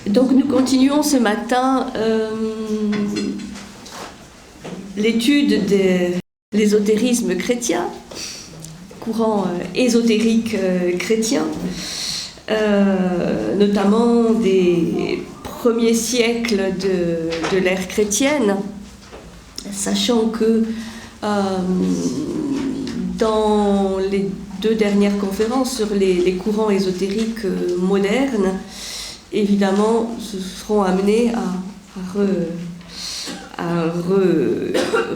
Donc nous continuons ce matin l'étude de l'ésotérisme chrétien, courant ésotérique chrétien, notamment des premiers siècles de l'ère chrétienne, sachant que dans les 2 dernières conférences sur les courants ésotériques modernes, évidemment, se seront amenés à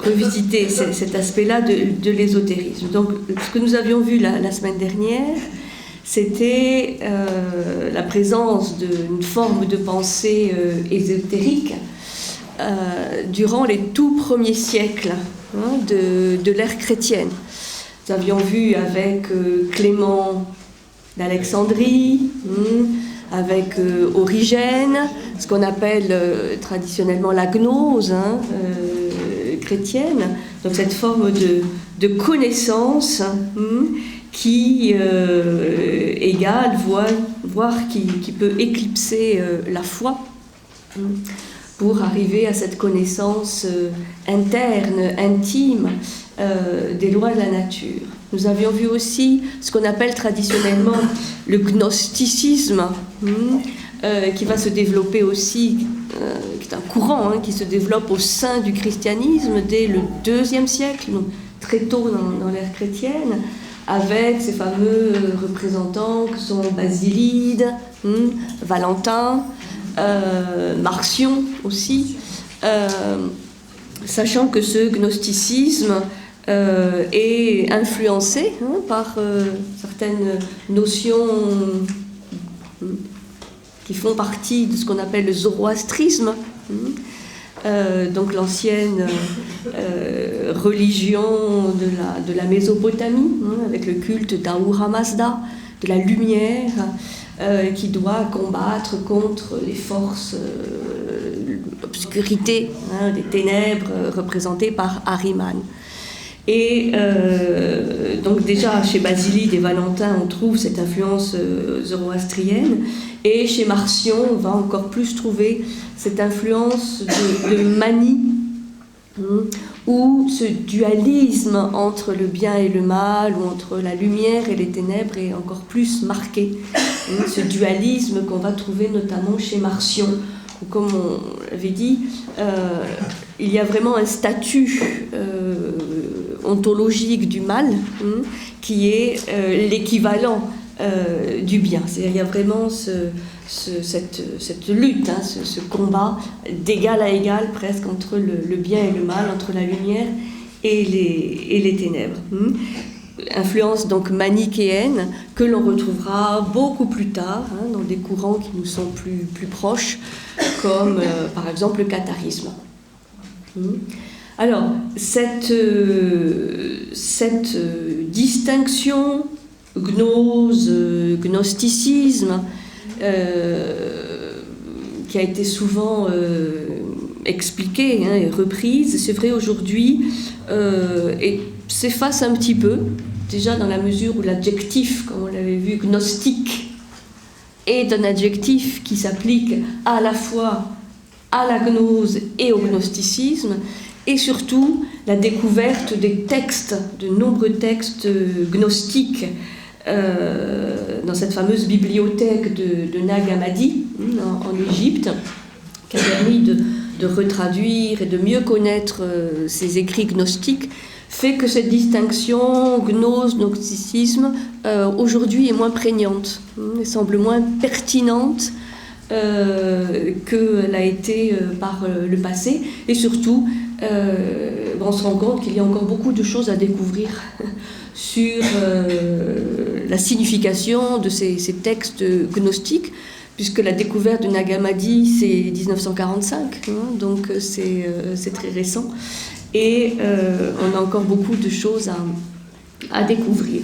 revisiter cet aspect-là de l'ésotérisme. Donc, ce que nous avions vu la semaine dernière, c'était la présence d'une forme de pensée ésotérique durant les tout premiers siècles de l'ère chrétienne. Nous avions vu avec Clément d'Alexandrie, avec Origène, ce qu'on appelle traditionnellement la gnose chrétienne, donc cette forme de connaissance qui égale, voire qui peut éclipser la foi, pour arriver à cette connaissance interne, intime des lois de la nature. Nous avions vu aussi ce qu'on appelle traditionnellement le gnosticisme, qui va se développer aussi, qui est un courant qui se développe au sein du christianisme dès le IIe siècle, donc très tôt dans l'ère chrétienne, avec ces fameux représentants que sont Basilide, Valentin, Marcion aussi, sachant que ce gnosticisme est influencé par certaines notions qui font partie de ce qu'on appelle le zoroastrisme, donc l'ancienne religion de la Mésopotamie, avec le culte d'Ahura Mazda, de la lumière, qui doit combattre contre les forces l'obscurité, des ténèbres représentées par Ahriman. Et donc déjà chez Basilide et Valentin on trouve cette influence zoroastrienne, et chez Marcion on va encore plus trouver cette influence de Manie, où ce dualisme entre le bien et le mal, ou entre la lumière et les ténèbres est encore plus marqué. Ce dualisme qu'on va trouver notamment chez Marcion, où, comme on l'avait dit, il y a vraiment un statut ontologique du mal qui est l'équivalent du bien. C'est-à-dire qu'il y a vraiment cette lutte, ce combat d'égal à égal presque entre le bien et le mal, entre la lumière et les ténèbres. Influence donc manichéenne que l'on retrouvera beaucoup plus tard dans des courants qui nous sont plus proches, comme par exemple le catharisme. Alors, cette distinction gnose, gnosticisme, qui a été souvent expliquée et reprise, c'est vrai aujourd'hui, et s'efface un petit peu, déjà dans la mesure où l'adjectif, comme on l'avait vu, gnostique, est un adjectif qui s'applique à la fois à la gnose et au gnosticisme, et surtout la découverte des textes, de nombreux textes gnostiques dans cette fameuse bibliothèque de Nag Hammadi en Égypte, qui a permis de retraduire et de mieux connaître ces écrits gnostiques, fait que cette distinction gnose-gnosticisme aujourd'hui est moins prégnante, et semble moins pertinente qu'elle a été par le passé, et surtout on se rend compte qu'il y a encore beaucoup de choses à découvrir sur la signification de ces textes gnostiques, puisque la découverte de Nag Hammadi c'est 1945, donc c'est très récent, et on a encore beaucoup de choses à découvrir.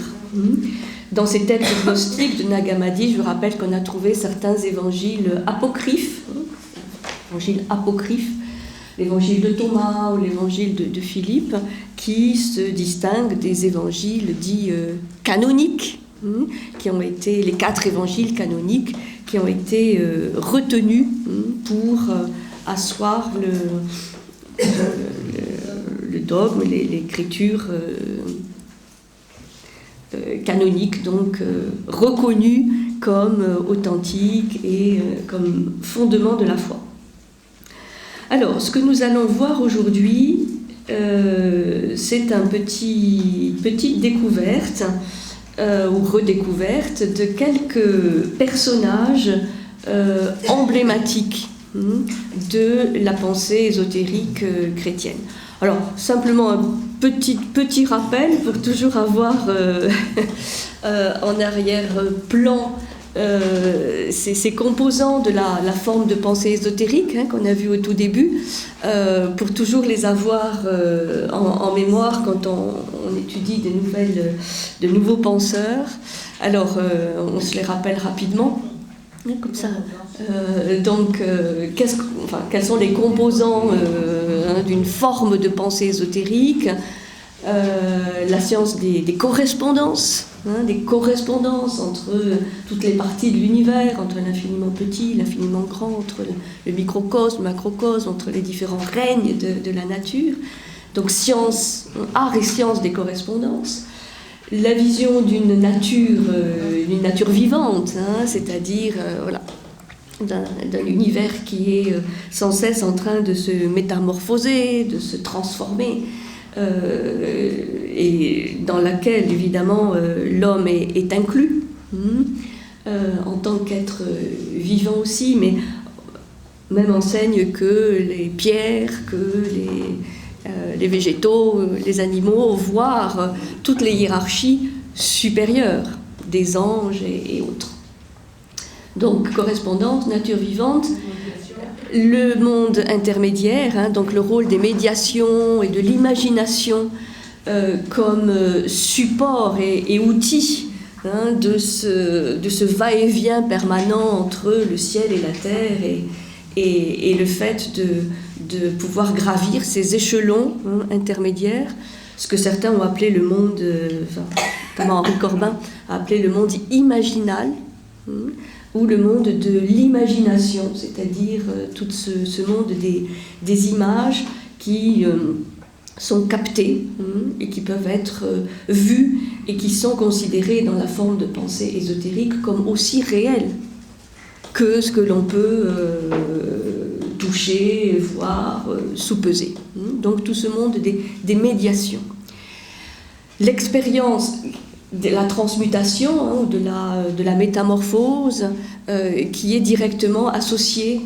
Dans ces textes gnostiques de Nag Hammadi, je vous rappelle qu'on a trouvé certains évangiles apocryphes, l'évangile de Thomas ou l'évangile de Philippe, qui se distinguent des évangiles dits canoniques, qui ont été les 4 évangiles canoniques qui ont été retenus pour asseoir le dogme, l'écriture canonique, donc reconnue comme authentique et comme fondement de la foi. Alors, ce que nous allons voir aujourd'hui, c'est une petite découverte ou redécouverte de quelques personnages emblématiques de la pensée ésotérique chrétienne. Alors, simplement un petit rappel pour toujours avoir en arrière-plan ces composants de la forme de pensée ésotérique qu'on a vu au tout début, pour toujours les avoir en mémoire quand on étudie de nouveaux penseurs. Alors, on se les rappelle rapidement, comme ça. Quels sont les composants d'une forme de pensée ésotérique? La science des correspondances, des correspondances entre toutes les parties de l'univers, entre l'infiniment petit, l'infiniment grand, entre le microcosme, le macrocosme, entre les différents règnes de la nature. Donc science, art et science des correspondances. La vision d'une nature vivante, c'est-à-dire d'un univers qui est sans cesse en train de se métamorphoser, de se transformer, et dans laquelle évidemment l'homme est inclus en tant qu'être vivant aussi, mais même enseigne que les pierres, que les végétaux, les animaux, voire toutes les hiérarchies supérieures des anges et autres. Donc correspondance, nature vivante, le monde intermédiaire, donc le rôle des médiations et de l'imagination comme support et outil de ce va-et-vient permanent entre le ciel et la terre, et le fait de pouvoir gravir ces échelons intermédiaires, ce que certains ont appelé le monde, notamment Henri Corbin a appelé le monde imaginal, ou le monde de l'imagination, c'est-à-dire tout ce monde des images qui sont captées et qui peuvent être vues et qui sont considérées dans la forme de pensée ésotérique comme aussi réelles que ce que l'on peut toucher, voir, soupeser. Donc tout ce monde des médiations. L'expérience de la transmutation, de la métamorphose, qui est directement associée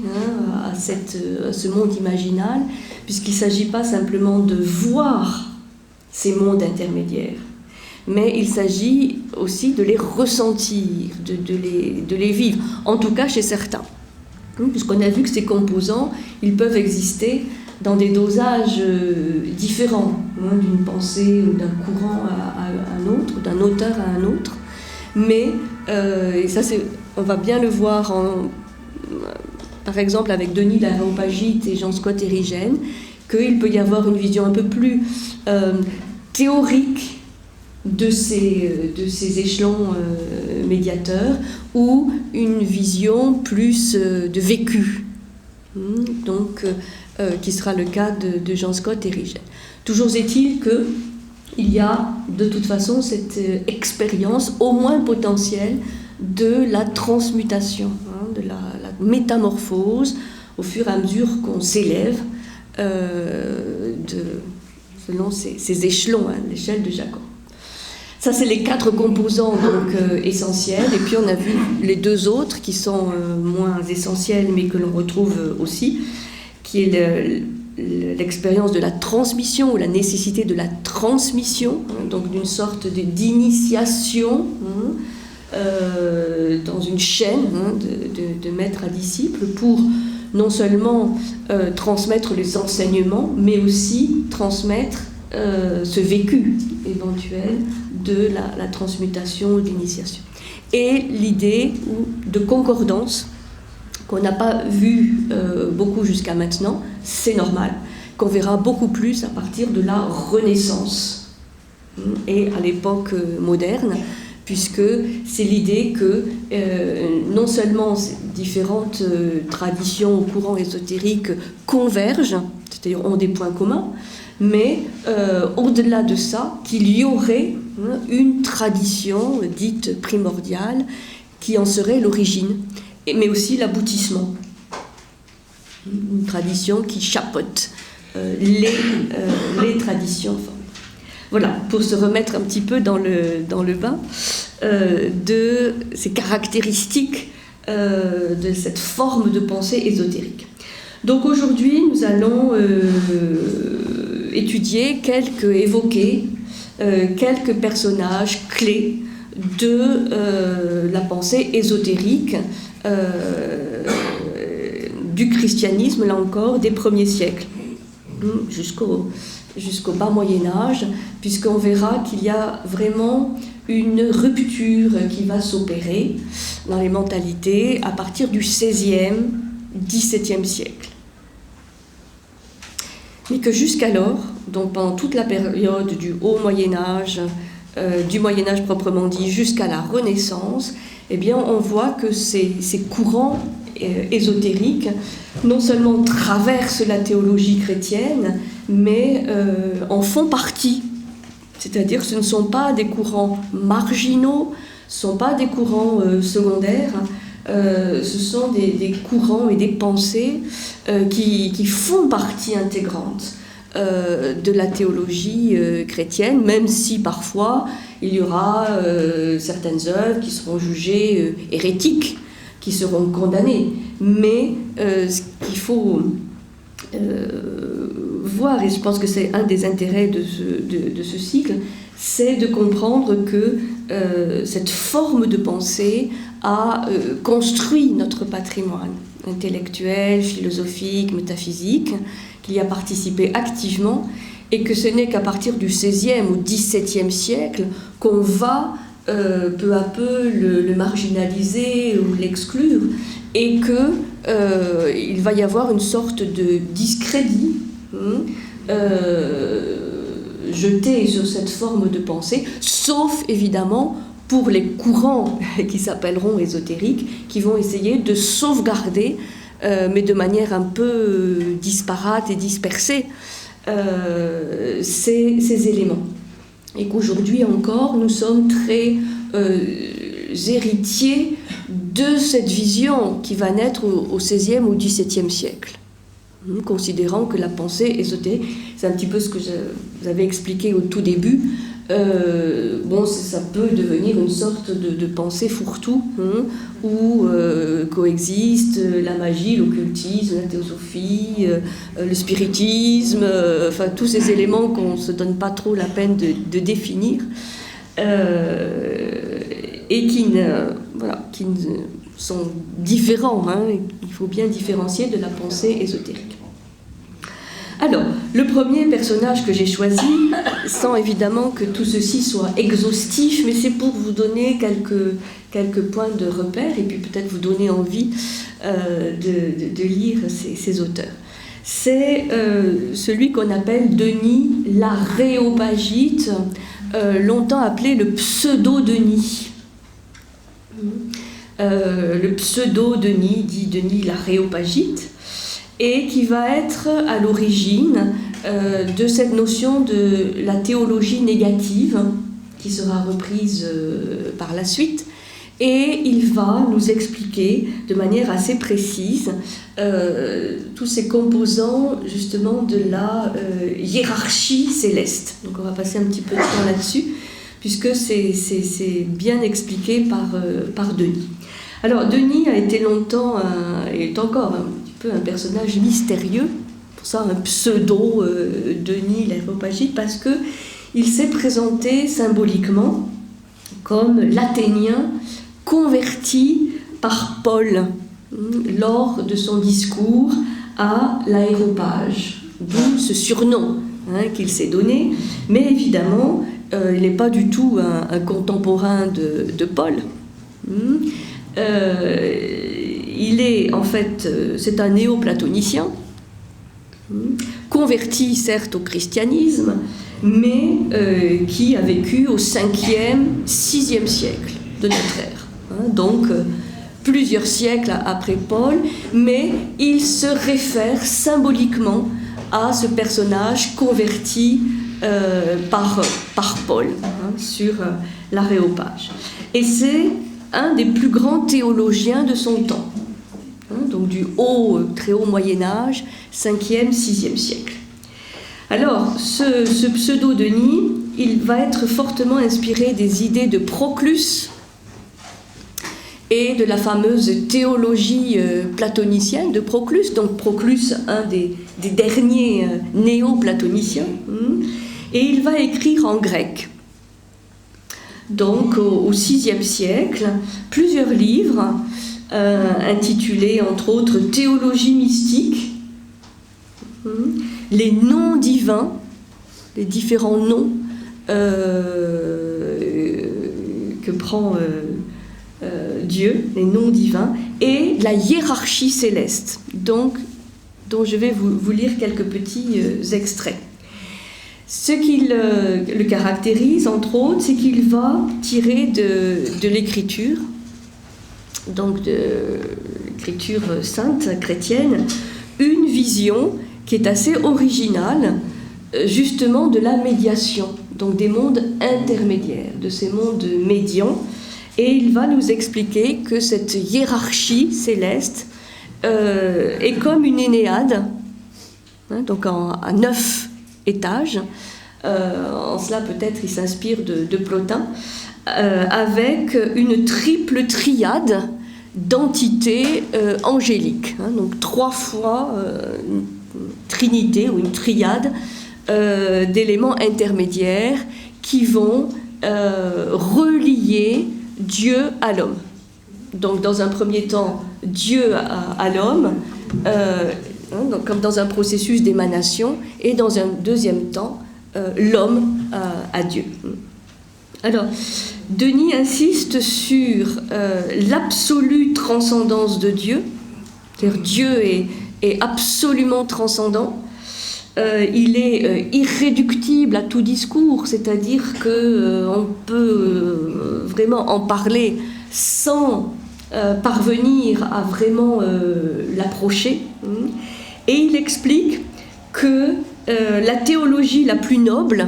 à ce monde imaginal, puisqu'il ne s'agit pas simplement de voir ces mondes intermédiaires, mais il s'agit aussi de les ressentir, de les vivre, en tout cas chez certains. Puisqu'on a vu que ces composants, ils peuvent exister dans des dosages différents, d'une pensée ou d'un courant à un autre, d'un auteur à un autre. Mais, et ça on va bien le voir par exemple avec Denis l'Aréopagite et Jean-Scott Érigène, qu'il peut y avoir une vision un peu plus théorique de ces échelons médiateurs, ou une vision plus de vécu. Donc, qui sera le cas de Jean-Scott Érigène. Toujours est-il qu'il y a de toute façon cette expérience, au moins potentielle, de la transmutation, de la métamorphose, au fur et à mesure qu'on s'élève selon ces échelons, l'échelle de Jacob. Ça, c'est les 4 composants donc, essentiels. Et puis, on a vu les 2 autres qui sont moins essentiels, mais que l'on retrouve aussi, qui est l'expérience de la transmission, ou la nécessité de la transmission, donc d'une sorte d'initiation dans une chaîne de maître à disciple, pour non seulement transmettre les enseignements, mais aussi transmettre ce vécu éventuel de la transmutation ou de l'initiation. Et l'idée de concordance, qu'on n'a pas vu beaucoup jusqu'à maintenant, c'est normal, qu'on verra beaucoup plus à partir de la Renaissance et à l'époque moderne, puisque c'est l'idée que non seulement différentes traditions ou courants ésotériques convergent, c'est-à-dire ont des points communs, mais au-delà de ça, qu'il y aurait une tradition dite primordiale qui en serait l'origine, mais aussi l'aboutissement. Une tradition qui chapeaute les traditions. Enfin, voilà, pour se remettre un petit peu dans le bain de ces caractéristiques de cette forme de pensée ésotérique. Donc aujourd'hui, nous allons évoquer quelques personnages clés de la pensée ésotérique du christianisme, là encore, des premiers siècles, jusqu'au bas Moyen-Âge, puisqu'on verra qu'il y a vraiment une rupture qui va s'opérer dans les mentalités à partir du XVIe, XVIIe siècle. Mais que jusqu'alors, donc pendant toute la période du haut Moyen-Âge, du Moyen-Âge proprement dit, jusqu'à la Renaissance, eh bien, on voit que ces courants ésotériques non seulement traversent la théologie chrétienne, mais en font partie. C'est-à-dire que ce ne sont pas des courants marginaux, ce ne sont pas des courants secondaires, ce sont des courants et des pensées qui font partie intégrante de la théologie chrétienne, même si parfois il y aura certaines œuvres qui seront jugées hérétiques, qui seront condamnées. Mais ce qu'il faut voir, et je pense que c'est un des intérêts de ce cycle, c'est de comprendre que cette forme de pensée a construit notre patrimoine intellectuel, philosophique, métaphysique, qu'il y a participé activement, et que ce n'est qu'à partir du XVIe ou XVIIe siècle qu'on va peu à peu le marginaliser ou l'exclure, et qu'il va y avoir une sorte de discrédit jeté sur cette forme de pensée, sauf évidemment pour les courants qui s'appelleront ésotériques, qui vont essayer de sauvegarder, mais de manière un peu disparate et dispersée, ces éléments. Et qu'aujourd'hui encore, nous sommes très héritiers de cette vision qui va naître au XVIe ou XVIIe siècle, considérant que la pensée ésotérique, c'est un petit peu ce que vous avez expliqué au tout début, ça peut devenir une sorte de pensée fourre-tout, où coexistent la magie, l'occultisme, la théosophie, le spiritisme, enfin tous ces éléments qu'on ne se donne pas trop la peine de définir, et qui sont différents, il faut bien différencier de la pensée ésotérique. Alors, le premier personnage que j'ai choisi, sans évidemment que tout ceci soit exhaustif, mais c'est pour vous donner quelques points de repère et puis peut-être vous donner envie de lire ces auteurs. C'est celui qu'on appelle Denis l'Aréopagite, longtemps appelé le pseudo-Denis. Le pseudo-Denis, dit Denis l'Aréopagite, et qui va être à l'origine de cette notion de la théologie négative, qui sera reprise par la suite, et il va nous expliquer de manière assez précise tous ces composants justement de la hiérarchie céleste. Donc on va passer un petit peu de temps là-dessus, puisque c'est bien expliqué par Denis. Alors Denis a été longtemps, et est encore un personnage mystérieux, pour ça un pseudo Denis l'Aréopagite, parce que il s'est présenté symboliquement comme l'Athénien converti par Paul lors de son discours à l'Aréopage, d'où ce surnom qu'il s'est donné, mais évidemment il n'est pas du tout un contemporain de Paul. Il est en fait, c'est un néo-platonicien, converti certes au christianisme, mais qui a vécu au 5e, 6e siècle de notre ère. Donc, plusieurs siècles après Paul, mais il se réfère symboliquement à ce personnage converti par Paul sur l'Aréopage. Et c'est un des plus grands théologiens de son temps, donc du très haut Moyen-Âge, 5e, 6e siècle. Alors, ce pseudo-Denis, il va être fortement inspiré des idées de Proclus et de la fameuse théologie platonicienne de Proclus. Donc Proclus, un des derniers néo-platoniciens, et il va écrire en grec. Donc au VIe siècle, plusieurs livres intitulés entre autres Théologie mystique, les noms divins, les différents noms que prend Dieu, les noms divins, et la hiérarchie céleste, dont je vais vous lire quelques petits extraits. Ce qui le caractérise, entre autres, c'est qu'il va tirer de l'écriture, donc de l'écriture sainte chrétienne, une vision qui est assez originale, justement de la médiation, donc des mondes intermédiaires, de ces mondes médians. Et il va nous expliquer que cette hiérarchie céleste est comme une Énéade, donc à 9 étages. En cela, peut-être, il s'inspire de Plotin, avec une triple triade d'entités angéliques. Donc 3 fois une trinité ou une triade d'éléments intermédiaires qui vont relier Dieu à l'homme. Donc dans un premier temps, Dieu à l'homme, donc comme dans un processus d'émanation, et dans un deuxième temps, l'homme à Dieu. Alors, Denis insiste sur l'absolue transcendance de Dieu, c'est-à-dire Dieu est absolument transcendant. Il est irréductible à tout discours, c'est-à-dire qu'on peut vraiment en parler sans parvenir à vraiment l'approcher. Et il explique que la théologie la plus noble,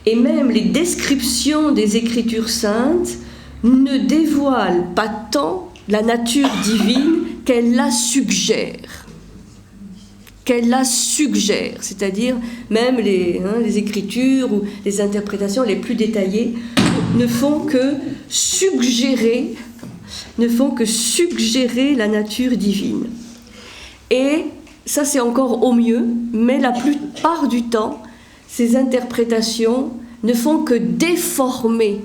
et même les descriptions des Écritures saintes, ne dévoilent pas tant la nature divine qu'elle la suggère. C'est-à-dire même les écritures ou les interprétations les plus détaillées ne font que suggérer la nature divine. Et ça, c'est encore au mieux, mais la plupart du temps, ces interprétations ne font que déformer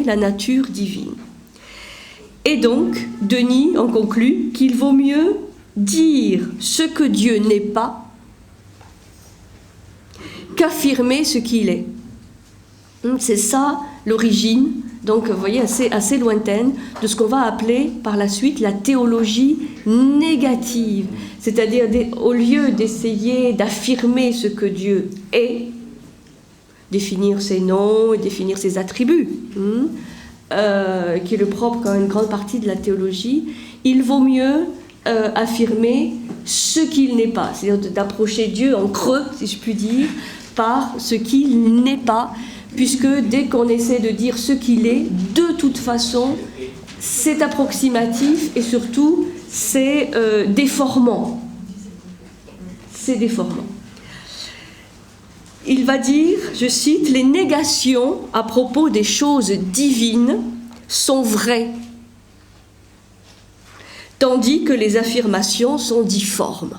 la nature divine. Et donc, Denis en conclut qu'il vaut mieux dire ce que Dieu n'est pas qu'affirmer ce qu'il est. C'est ça l'origine, donc vous voyez, assez lointaine, de ce qu'on va appeler par la suite la théologie négative. C'est-à-dire, au lieu d'essayer d'affirmer ce que Dieu est, définir ses noms et définir ses attributs, qui est le propre quand même une grande partie de la théologie, il vaut mieux affirmer ce qu'il n'est pas, c'est-à-dire d'approcher Dieu en creux, si je puis dire, par ce qu'il n'est pas, puisque dès qu'on essaie de dire ce qu'il est, de toute façon, c'est approximatif et surtout, c'est déformant. C'est déformant. Il va dire, je cite, « Les négations à propos des choses divines sont vraies, tandis que les affirmations sont difformes. »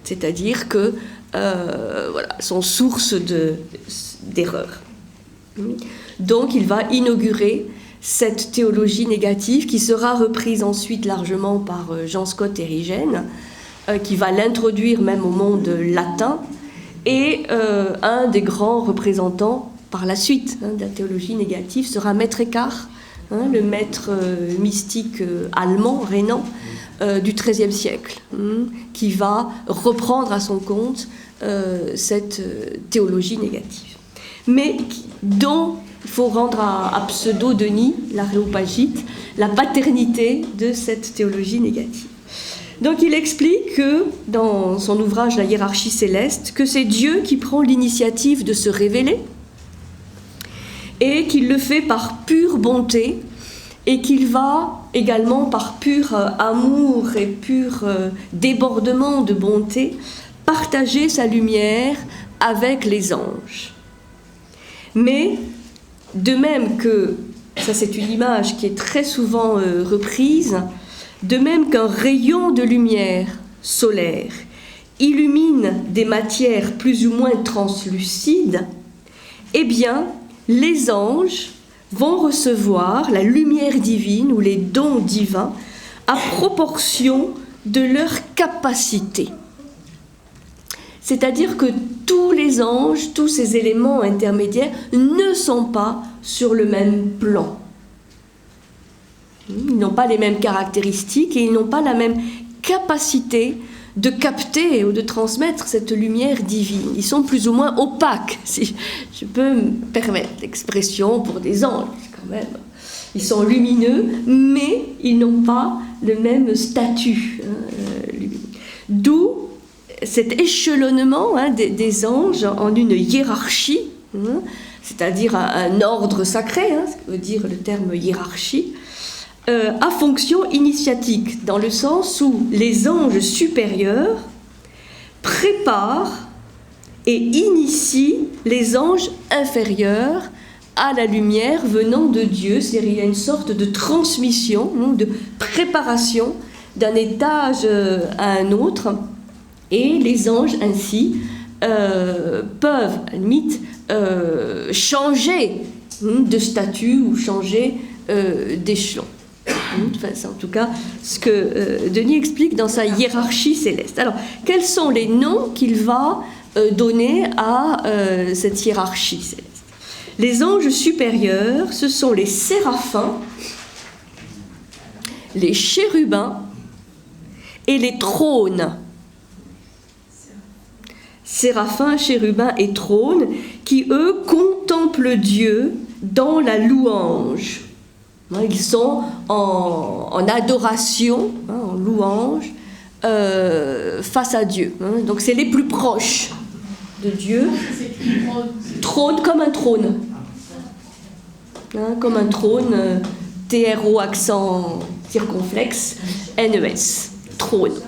C'est-à-dire que sont source d'erreurs. Donc il va inaugurer cette théologie négative qui sera reprise ensuite largement par Jean Scott Erigen, qui va l'introduire même au monde latin, et un des grands représentants par la suite de la théologie négative sera Maître Eckhart, le maître mystique allemand, rhénan, du XIIIe siècle, qui va reprendre à son compte cette théologie négative. Mais dont il faut rendre à Pseudo-Denis, l'Aréopagite, la paternité de cette théologie négative. Donc il explique que, dans son ouvrage La hiérarchie céleste, que c'est Dieu qui prend l'initiative de se révéler et qu'il le fait par pure bonté et qu'il va également par pur amour et pur débordement de bonté partager sa lumière avec les anges. Mais de même que, ça c'est une image qui est très souvent reprise, de même qu'un rayon de lumière solaire illumine des matières plus ou moins translucides, eh bien, les anges vont recevoir la lumière divine ou les dons divins à proportion de leur capacité. C'est-à-dire que tous les anges, tous ces éléments intermédiaires ne sont pas sur le même plan. Ils n'ont pas les mêmes caractéristiques et ils n'ont pas la même capacité de capter ou de transmettre cette lumière divine. Ils sont plus ou moins opaques, si je peux me permettre l'expression pour des anges quand même. Ils sont lumineux, mais ils n'ont pas le même statut. D'où cet échelonnement des anges en une hiérarchie, c'est-à-dire un ordre sacré, ce que veut dire le terme hiérarchie, à fonction initiatique, dans le sens où les anges supérieurs préparent et initient les anges inférieurs à la lumière venant de Dieu. C'est-à-dire qu'il y a une sorte de transmission, de préparation d'un étage à un autre, et les anges ainsi peuvent, à la limite, changer de statut ou changer d'échelon. Enfin, c'est en tout cas ce que Denis explique dans sa hiérarchie céleste. Alors, quels sont les noms qu'il va donner à cette hiérarchie céleste? Les anges supérieurs, ce sont les séraphins, les chérubins et les trônes. Séraphins, chérubins et trônes, qui, eux, contemplent Dieu dans la louange. Ils sont en adoration, en louange, face à Dieu. Donc c'est les plus proches de Dieu. Trône comme un trône. Comme un trône, TRO accent circonflexe, NES, trône.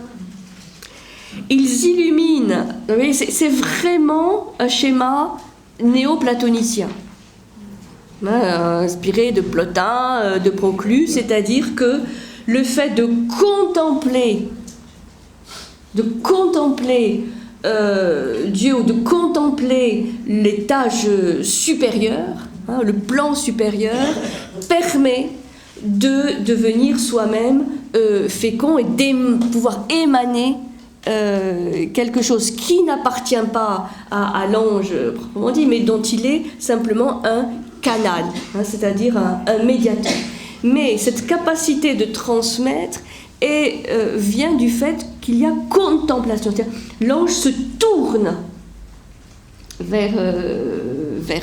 Ils illuminent, c'est vraiment un schéma néo-platonicien. Inspiré de Plotin, de Proclus, c'est-à-dire que le fait de contempler Dieu ou de contempler l'étage supérieur, le plan supérieur, permet de devenir soi-même fécond et de pouvoir émaner quelque chose qui n'appartient pas à l'ange proprement dit, mais dont il est simplement un canal, c'est-à-dire un médiateur. Mais cette capacité de transmettre vient du fait qu'il y a contemplation. L'ange se tourne vers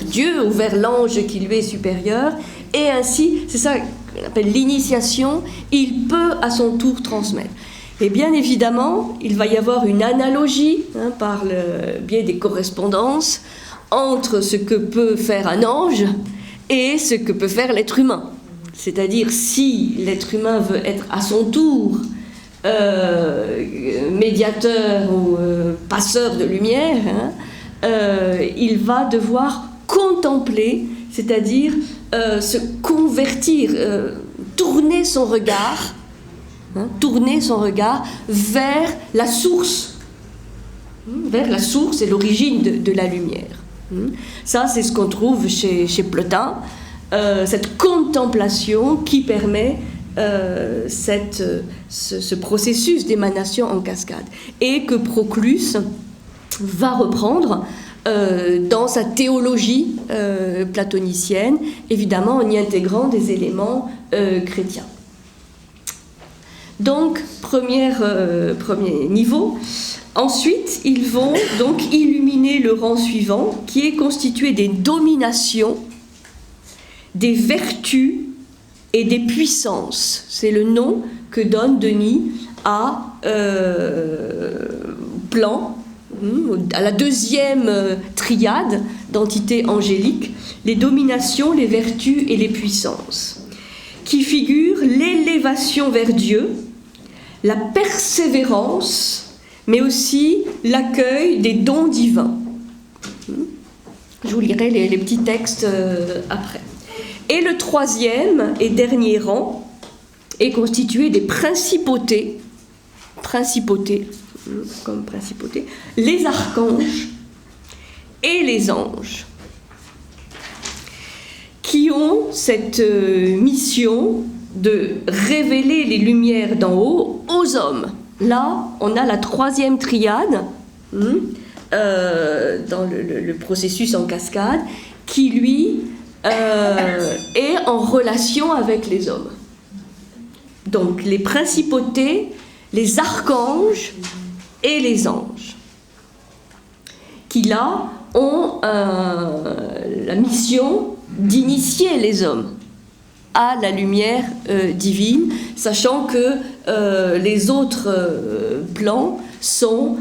Dieu ou vers l'ange qui lui est supérieur, et ainsi, c'est ça qu'on appelle l'initiation, il peut à son tour transmettre. Et bien évidemment, il va y avoir une analogie par le biais des correspondances entre ce que peut faire un ange et ce que peut faire l'être humain. C'est-à-dire, si l'être humain veut être à son tour médiateur ou passeur de lumière, il va devoir contempler, c'est-à-dire se convertir, tourner son regard vers la source et l'origine de la lumière. Ça, c'est ce qu'on trouve chez Plotin, cette contemplation qui permet ce processus d'émanation en cascade, et que Proclus va reprendre dans sa théologie platonicienne, évidemment en y intégrant des éléments chrétiens. Donc, premier niveau. Ensuite, ils vont donc illuminer le rang suivant, qui est constitué des dominations, des vertus et des puissances. C'est le nom que donne Denis à plan, à la deuxième triade d'entités angéliques, les dominations, les vertus et les puissances, qui figurent l'élévation vers Dieu, la persévérance, mais aussi l'accueil des dons divins. Je vous lirai les petits textes après. Et le troisième et dernier rang est constitué des principautés, comme principautés, les archanges et les anges, qui ont cette mission de révéler les lumières d'en haut aux hommes. Là, on a la troisième triade dans le processus en cascade qui, lui, est en relation avec les hommes. Donc, les principautés, les archanges et les anges, qui, là, ont la mission d'initier les hommes à la lumière divine, sachant que les autres plans sont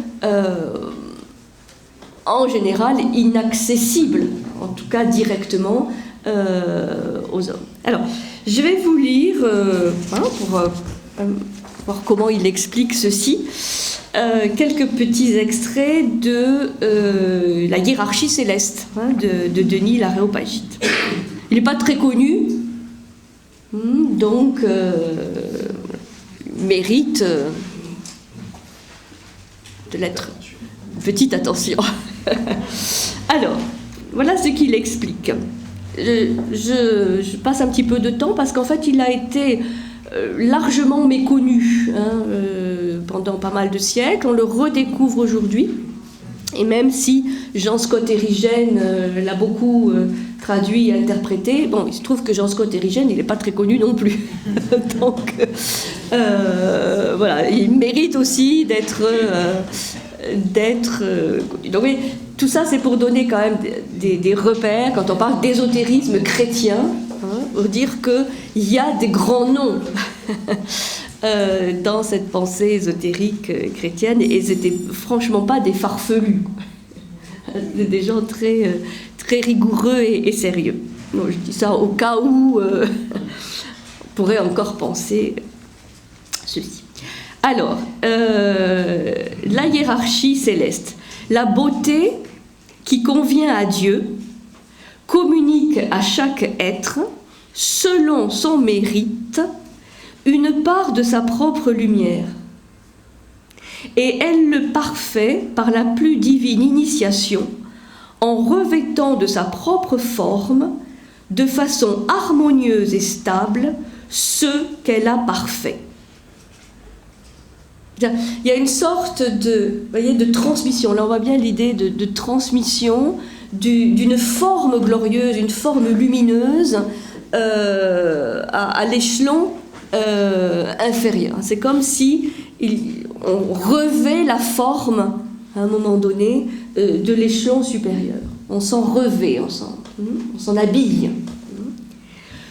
en général inaccessibles, en tout cas directement aux hommes. Alors, je vais vous lire, pour voir comment il explique ceci, quelques petits extraits de la hiérarchie céleste de Denis l'Aréopagite. Il n'est pas très connu, donc mérite de l'être. Petite attention. Alors, voilà ce qu'il explique. Je passe un petit peu de temps parce qu'en fait il a été largement méconnu pendant pas mal de siècles. On le redécouvre aujourd'hui. Et même si Jean-Scott Érigène l'a beaucoup traduit et interprété, bon, il se trouve que Jean-Scott Érigène, il n'est pas très connu non plus. Donc, voilà, il mérite aussi d'être connu. Donc, mais, tout ça, c'est pour donner quand même des repères, quand on parle d'ésotérisme chrétien, pour dire qu'il y a des grands noms dans cette pensée ésotérique chrétienne, et c'était franchement pas des farfelus, des gens très, très rigoureux et sérieux. Donc, je dis ça au cas où on pourrait encore penser ceci. Alors, la hiérarchie céleste, la beauté qui convient à Dieu, communique à chaque être, selon son mérite, une part de sa propre lumière. Et elle le parfait par la plus divine initiation, en revêtant de sa propre forme, de façon harmonieuse et stable, ce qu'elle a parfait. Il y a une sorte de transmission. Là, on voit bien l'idée de transmission d'une forme glorieuse, une forme lumineuse à l'échelon inférieur. C'est comme si on revêt la forme, à un moment donné, de l'échelon supérieur. On s'en revêt, on s'en habille.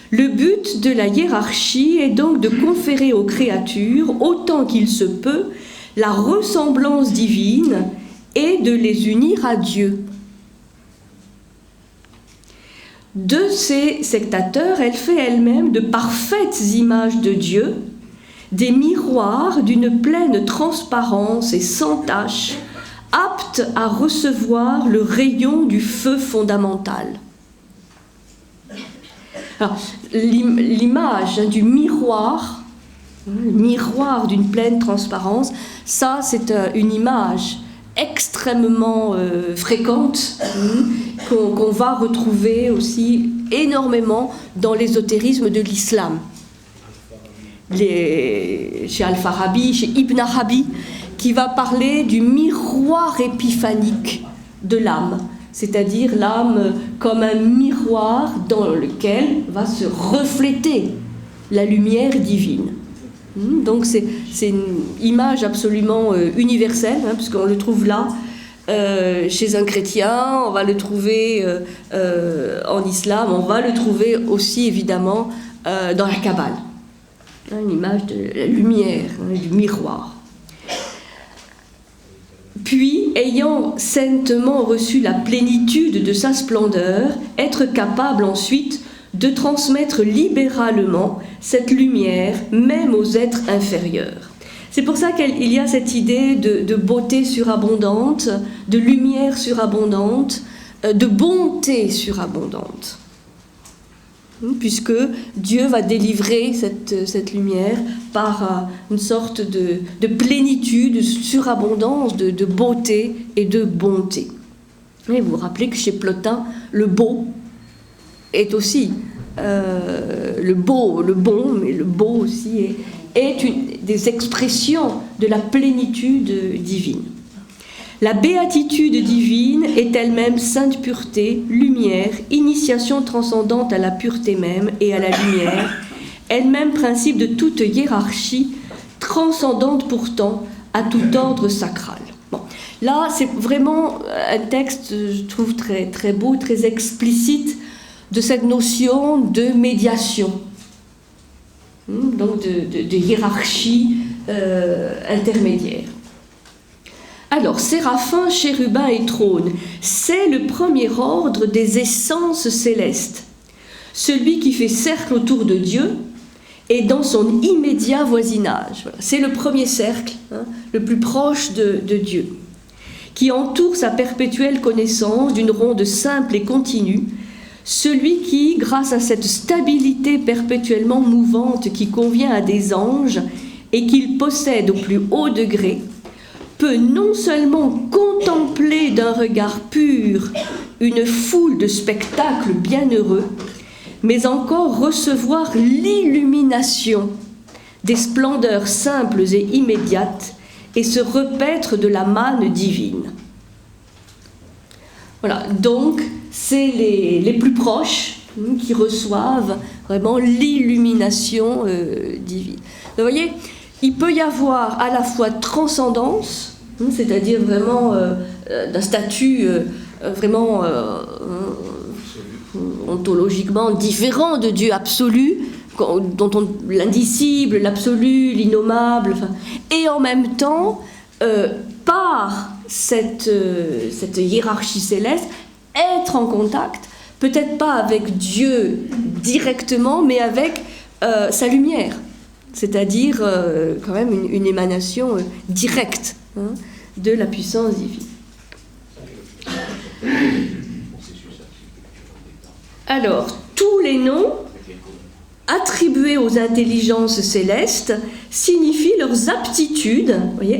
Le but de la hiérarchie est donc de conférer aux créatures, autant qu'il se peut, la ressemblance divine et de les unir à Dieu. De ces sectateurs, elle fait elle-même de parfaites images de Dieu, des miroirs d'une pleine transparence et sans tache, aptes à recevoir le rayon du feu fondamental. Alors, l'image du miroir, le miroir d'une pleine transparence, ça c'est une image extrêmement fréquente qu'on va retrouver aussi énormément dans l'ésotérisme de l'islam. Chez Al-Farabi, chez Ibn Arabi, qui va parler du miroir épiphanique de l'âme, c'est-à-dire l'âme comme un miroir dans lequel va se refléter la lumière divine. Donc c'est une image absolument universelle, puisqu'on le trouve là, chez un chrétien, on va le trouver en islam, on va le trouver aussi évidemment dans la Kabbale. Une image de la lumière, du miroir. Puis, ayant saintement reçu la plénitude de sa splendeur, être capable ensuite de transmettre libéralement cette lumière même aux êtres inférieurs. C'est pour ça qu'il y a cette idée de beauté surabondante, de lumière surabondante, de bonté surabondante. Puisque Dieu va délivrer cette lumière par une sorte de plénitude, de surabondance, de beauté et de bonté. Et vous vous rappelez que chez Plotin, le beau est aussi le beau, le bon, mais le beau aussi est une des expressions de la plénitude divine. La béatitude divine est elle-même sainte pureté, lumière, initiation transcendante à la pureté même et à la lumière, elle-même principe de toute hiérarchie, transcendante pourtant à tout ordre sacral. Bon. Là, c'est vraiment un texte, je trouve, très, très beau, très explicite de cette notion de médiation, donc de hiérarchie intermédiaire. Alors, séraphins, chérubins et trônes, c'est le premier ordre des essences célestes. Celui qui fait cercle autour de Dieu et dans son immédiat voisinage. Voilà. C'est le premier cercle, le plus proche de Dieu, qui entoure sa perpétuelle connaissance d'une ronde simple et continue, celui qui, grâce à cette stabilité perpétuellement mouvante qui convient à des anges et qu'il possède au plus haut degré, peut non seulement contempler d'un regard pur une foule de spectacles bienheureux, mais encore recevoir l'illumination des splendeurs simples et immédiates et se repaître de la manne divine. Voilà, donc c'est les plus proches qui reçoivent vraiment l'illumination divine. Donc, vous voyez, il peut y avoir à la fois transcendance, c'est-à-dire vraiment d'un statut vraiment ontologiquement différent de Dieu absolu, dont l'indicible, l'absolu, l'innommable, et en même temps, par cette hiérarchie céleste, être en contact, peut-être pas avec Dieu directement, mais avec sa lumière. C'est-à-dire quand même une émanation directe de la puissance divine. Alors, tous les noms attribués aux intelligences célestes signifient leurs aptitudes,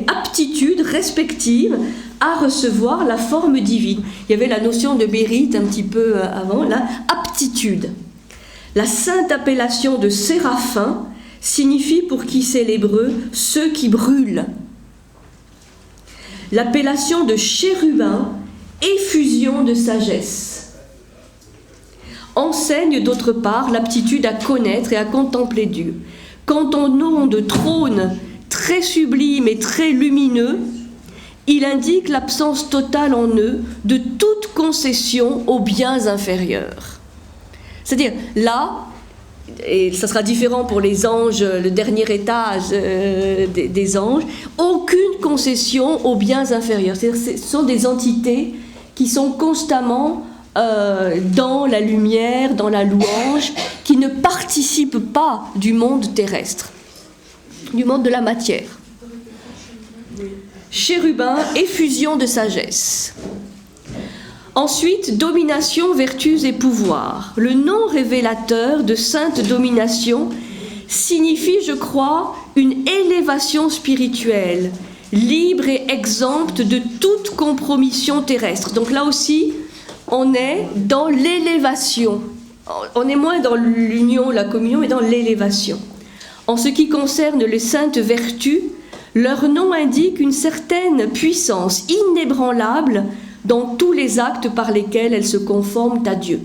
aptitudes respectives à recevoir la forme divine. Il y avait la notion de mérite un petit peu avant, la aptitude. La sainte appellation de séraphin signifie pour qui sait l'hébreu « ceux qui brûlent ». L'appellation de chérubin, effusion de sagesse, enseigne d'autre part l'aptitude à connaître et à contempler Dieu. Quant au nom de trône très sublime et très lumineux, il indique l'absence totale en eux de toute concession aux biens inférieurs. C'est-à-dire, là, et ça sera différent pour les anges, le dernier étage des anges, aucune concession aux biens inférieurs. C'est-à-dire, ce sont des entités qui sont constamment dans la lumière, dans la louange, qui ne participent pas du monde terrestre, du monde de la matière. Chérubin, effusion de sagesse. Ensuite, domination, vertus et pouvoir. Le nom révélateur de sainte domination signifie, je crois, une élévation spirituelle, libre et exempte de toute compromission terrestre. Donc là aussi, on est dans l'élévation. On est moins dans l'union, la communion, mais dans l'élévation. En ce qui concerne les saintes vertus, leur nom indique une certaine puissance inébranlable dans tous les actes par lesquels elles se conforment à Dieu.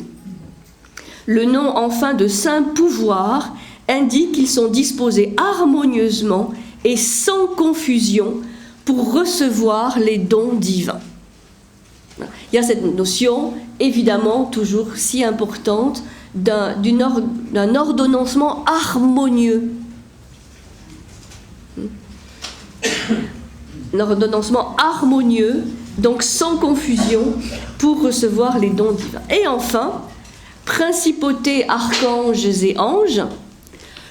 Le nom enfin de saint pouvoir indique qu'ils sont disposés harmonieusement et sans confusion pour recevoir les dons divins. Il y a cette notion, évidemment, toujours si importante, d'un ordonnancement harmonieux. Un ordonnancement harmonieux, donc sans confusion, pour recevoir les dons divins. Et enfin, principautés, archanges et anges.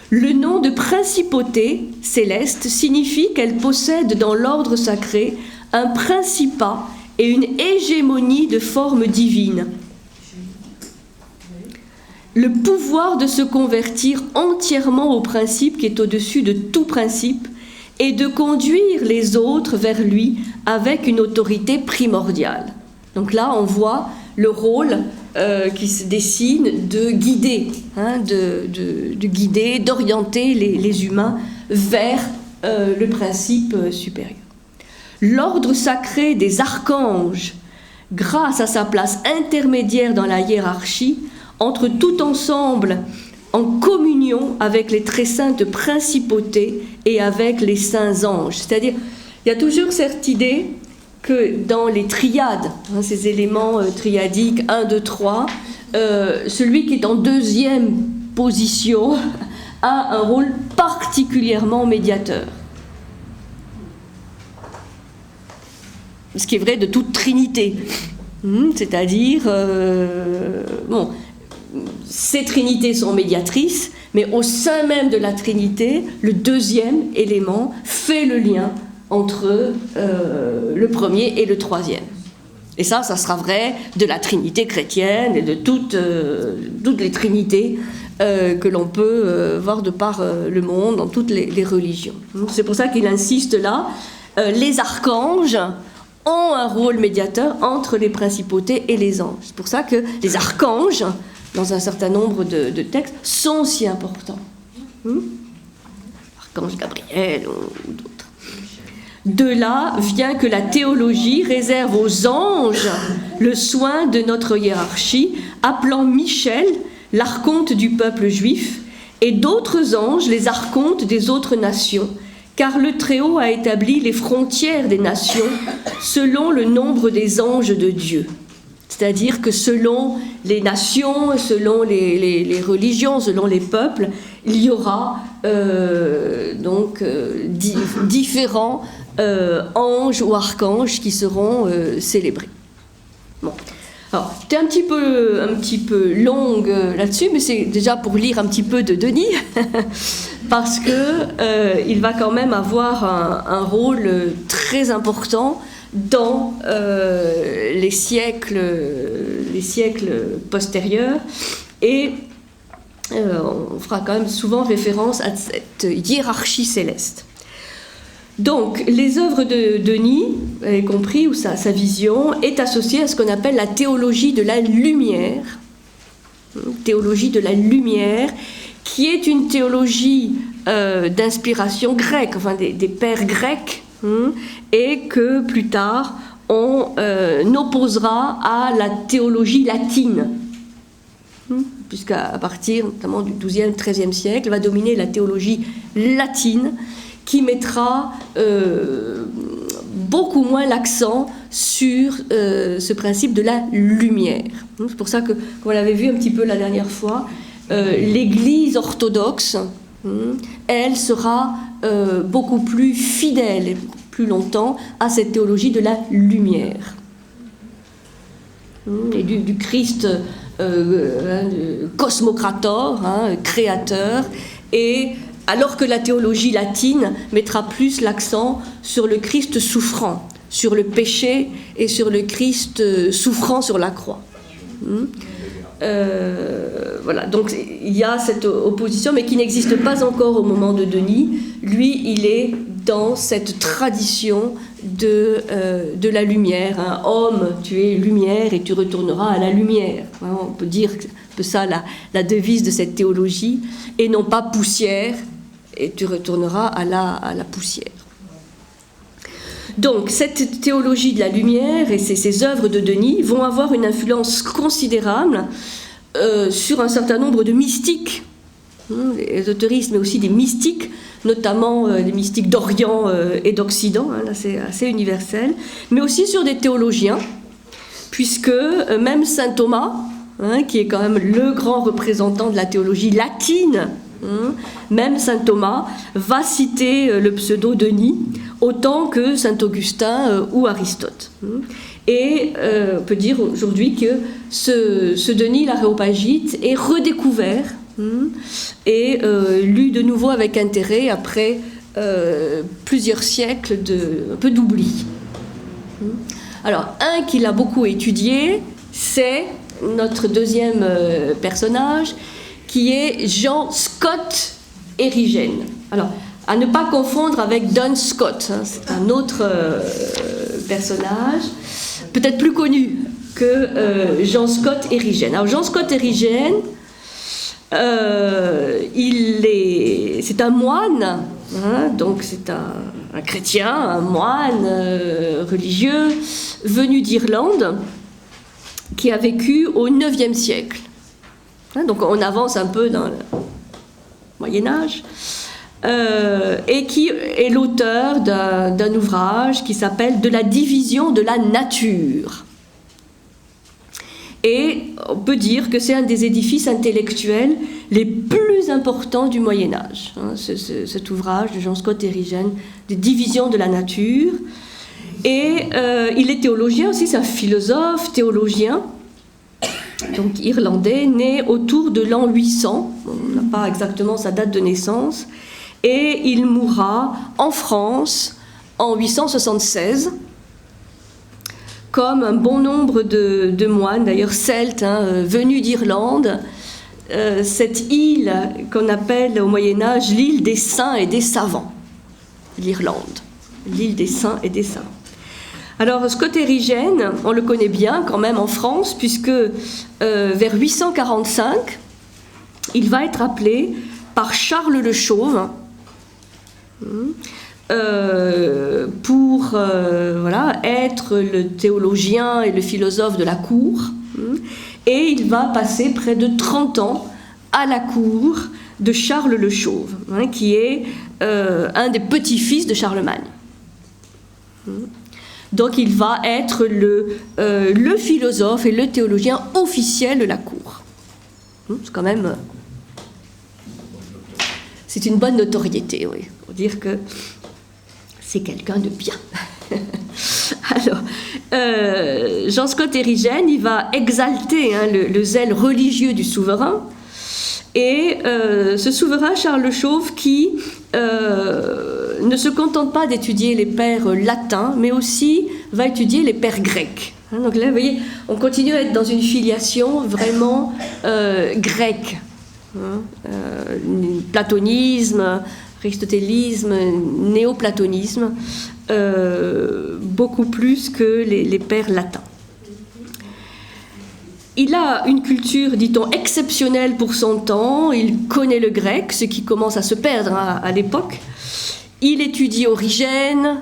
Le nom de principauté céleste signifie qu'elle possède dans l'ordre sacré un principat et une hégémonie de forme divine. Le pouvoir de se convertir entièrement au principe qui est au-dessus de tout principe et de conduire les autres vers lui avec une autorité primordiale. Donc là, on voit le rôle qui se dessine de guider, de guider, d'orienter les humains vers le principe supérieur. L'ordre sacré des archanges, grâce à sa place intermédiaire dans la hiérarchie, entre tout ensemble en communion avec les très saintes principautés et avec les saints anges. C'est-à-dire, il y a toujours cette idée que dans les triades, ces éléments triadiques 1, 2, 3, celui qui est en deuxième position a un rôle particulièrement médiateur. Ce qui est vrai de toute trinité. C'est-à-dire, ces trinités sont médiatrices, mais au sein même de la trinité, le deuxième élément fait le lien entre le premier et le troisième. Et ça sera vrai de la trinité chrétienne et de toutes les trinités que l'on peut voir de par le monde, dans toutes les religions. C'est pour ça qu'il insiste là, les archanges ont un rôle médiateur entre les principautés et les anges. C'est pour ça que les archanges, dans un certain nombre de textes, sont si importants. Archange Gabriel ou d'autres. De là vient que la théologie réserve aux anges le soin de notre hiérarchie, appelant Michel l'archonte du peuple juif et d'autres anges les archontes des autres nations, car le Très-Haut a établi les frontières des nations selon le nombre des anges de Dieu. C'est-à-dire que selon les nations, selon les religions, selon les peuples, il y aura différents anges ou archanges qui seront célébrés. Bon. Alors, c'était un petit peu longue là-dessus, mais c'est déjà pour lire un petit peu de Denis, parce que il va quand même avoir un rôle très important dans les siècles postérieurs, et on fera quand même souvent référence à cette hiérarchie céleste. Donc, les œuvres de Denis, vous avez compris, ou sa vision, est associée à ce qu'on appelle la théologie de la lumière. Théologie de la lumière, qui est une théologie d'inspiration grecque, enfin des pères grecs, et que plus tard on opposera à la théologie latine, puisqu'à partir notamment du XIIe, XIIIe siècle va dominer la théologie latine, qui mettra beaucoup moins l'accent sur ce principe de la lumière. C'est pour ça que, comme on l'avait vu un petit peu la dernière fois, l'Église orthodoxe, elle sera beaucoup plus fidèle et plus longtemps à cette théologie de la lumière. Et du Christ cosmocrator, créateur, et alors que la théologie latine mettra plus l'accent sur le Christ souffrant, sur le péché et sur le Christ souffrant sur la croix. Voilà, donc il y a cette opposition, mais qui n'existe pas encore au moment de Denis. Lui, il est dans cette tradition de la lumière. Homme, tu es lumière et tu retourneras à la lumière. On peut dire un peu ça la devise de cette théologie, et non pas poussière, et tu retourneras à la poussière. Donc, cette théologie de la lumière et ces œuvres de Denis vont avoir une influence considérable sur un certain nombre de mystiques les ésotéristes, mais aussi des mystiques, notamment les mystiques d'Orient et d'Occident, là c'est assez universel, mais aussi sur des théologiens, puisque même saint Thomas, qui est quand même le grand représentant de la théologie latine, même saint Thomas va citer le pseudo Denis autant que saint Augustin ou Aristote. Et on peut dire aujourd'hui que ce Denis l'Aréopagite est redécouvert et lu de nouveau avec intérêt après plusieurs siècles un peu d'oubli. Alors, un qui l'a beaucoup étudié, c'est notre deuxième personnage, qui est Jean Scott Erigen. Alors, à ne pas confondre avec Duns Scott, c'est un autre personnage, peut-être plus connu que Jean Scott Erigen. Alors, Jean Scott Erigen, c'est un moine, donc c'est un chrétien, un moine religieux venu d'Irlande, qui a vécu au IXe siècle. Donc on avance un peu dans le Moyen-Âge, et qui est l'auteur d'un ouvrage qui s'appelle « De la division de la nature ». Et on peut dire que c'est un des édifices intellectuels les plus importants du Moyen-Âge, cet ouvrage de Jean Scott Erigen, « Des divisions de la nature ». Et il est théologien aussi, c'est un philosophe théologien, donc irlandais, né autour de l'an 800, on n'a pas exactement sa date de naissance, et il mourra en France en 876, comme un bon nombre de moines, d'ailleurs celtes, venus d'Irlande, cette île qu'on appelle au Moyen-Âge l'île des saints et des savants, l'Irlande, l'île des saints et des savants. Alors, Scott Erigen, on le connaît bien quand même en France, puisque vers 845, il va être appelé par Charles le Chauve pour être le théologien et le philosophe de la cour. Et il va passer près de 30 ans à la cour de Charles le Chauve, qui est un des petits-fils de Charlemagne. Donc il va être le philosophe et le théologien officiel de la cour. C'est quand même... c'est une bonne notoriété, oui, pour dire que c'est quelqu'un de bien. Alors, Jean Scott Erigen, il va exalter le zèle religieux du souverain, et ce souverain, Charles le Chauve, qui ne se contente pas d'étudier les pères latins, mais aussi va étudier les pères grecs. Donc là, vous voyez, on continue à être dans une filiation vraiment grecque. Platonisme, aristotélisme, néoplatonisme, beaucoup plus que les pères latins. Il a une culture, dit-on, exceptionnelle pour son temps. Il connaît le grec, ce qui commence à se perdre à l'époque. Il étudie Origène,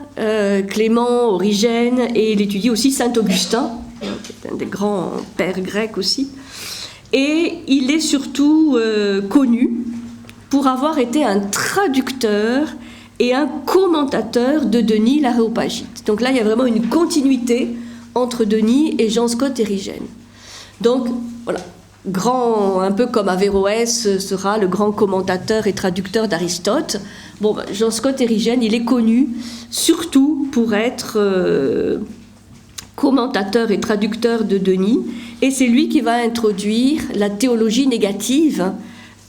Clément, Origène, et il étudie aussi saint Augustin, qui est un des grands pères grecs aussi. Et il est surtout connu pour avoir été un traducteur et un commentateur de Denis l'Aréopagite. Donc là, il y a vraiment une continuité entre Denis et Jean Scott Erigen. Donc, voilà, grand, un peu comme Averroès sera le grand commentateur et traducteur d'Aristote. Bon, Jean Scott Erigen, il est connu surtout pour être commentateur et traducteur de Denis, et c'est lui qui va introduire la théologie négative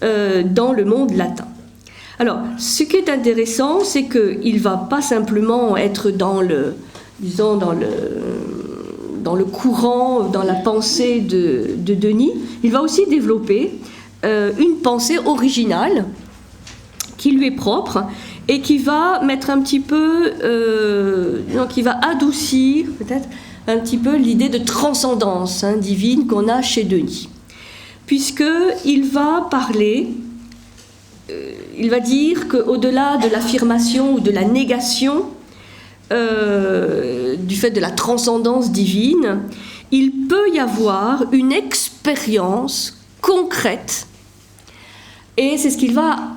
dans le monde latin. Alors, ce qui est intéressant, c'est qu'il ne va pas simplement être dans le courant, dans la pensée de Denis, il va aussi développer une pensée originale qui lui est propre et qui va mettre un petit peu, qui va adoucir peut-être un petit peu l'idée de transcendance divine qu'on a chez Denis. Puisqu'il va parler, il va dire qu'au-delà de l'affirmation ou de la négation du fait de la transcendance divine, il peut y avoir une expérience concrète Et c'est ce qu'il va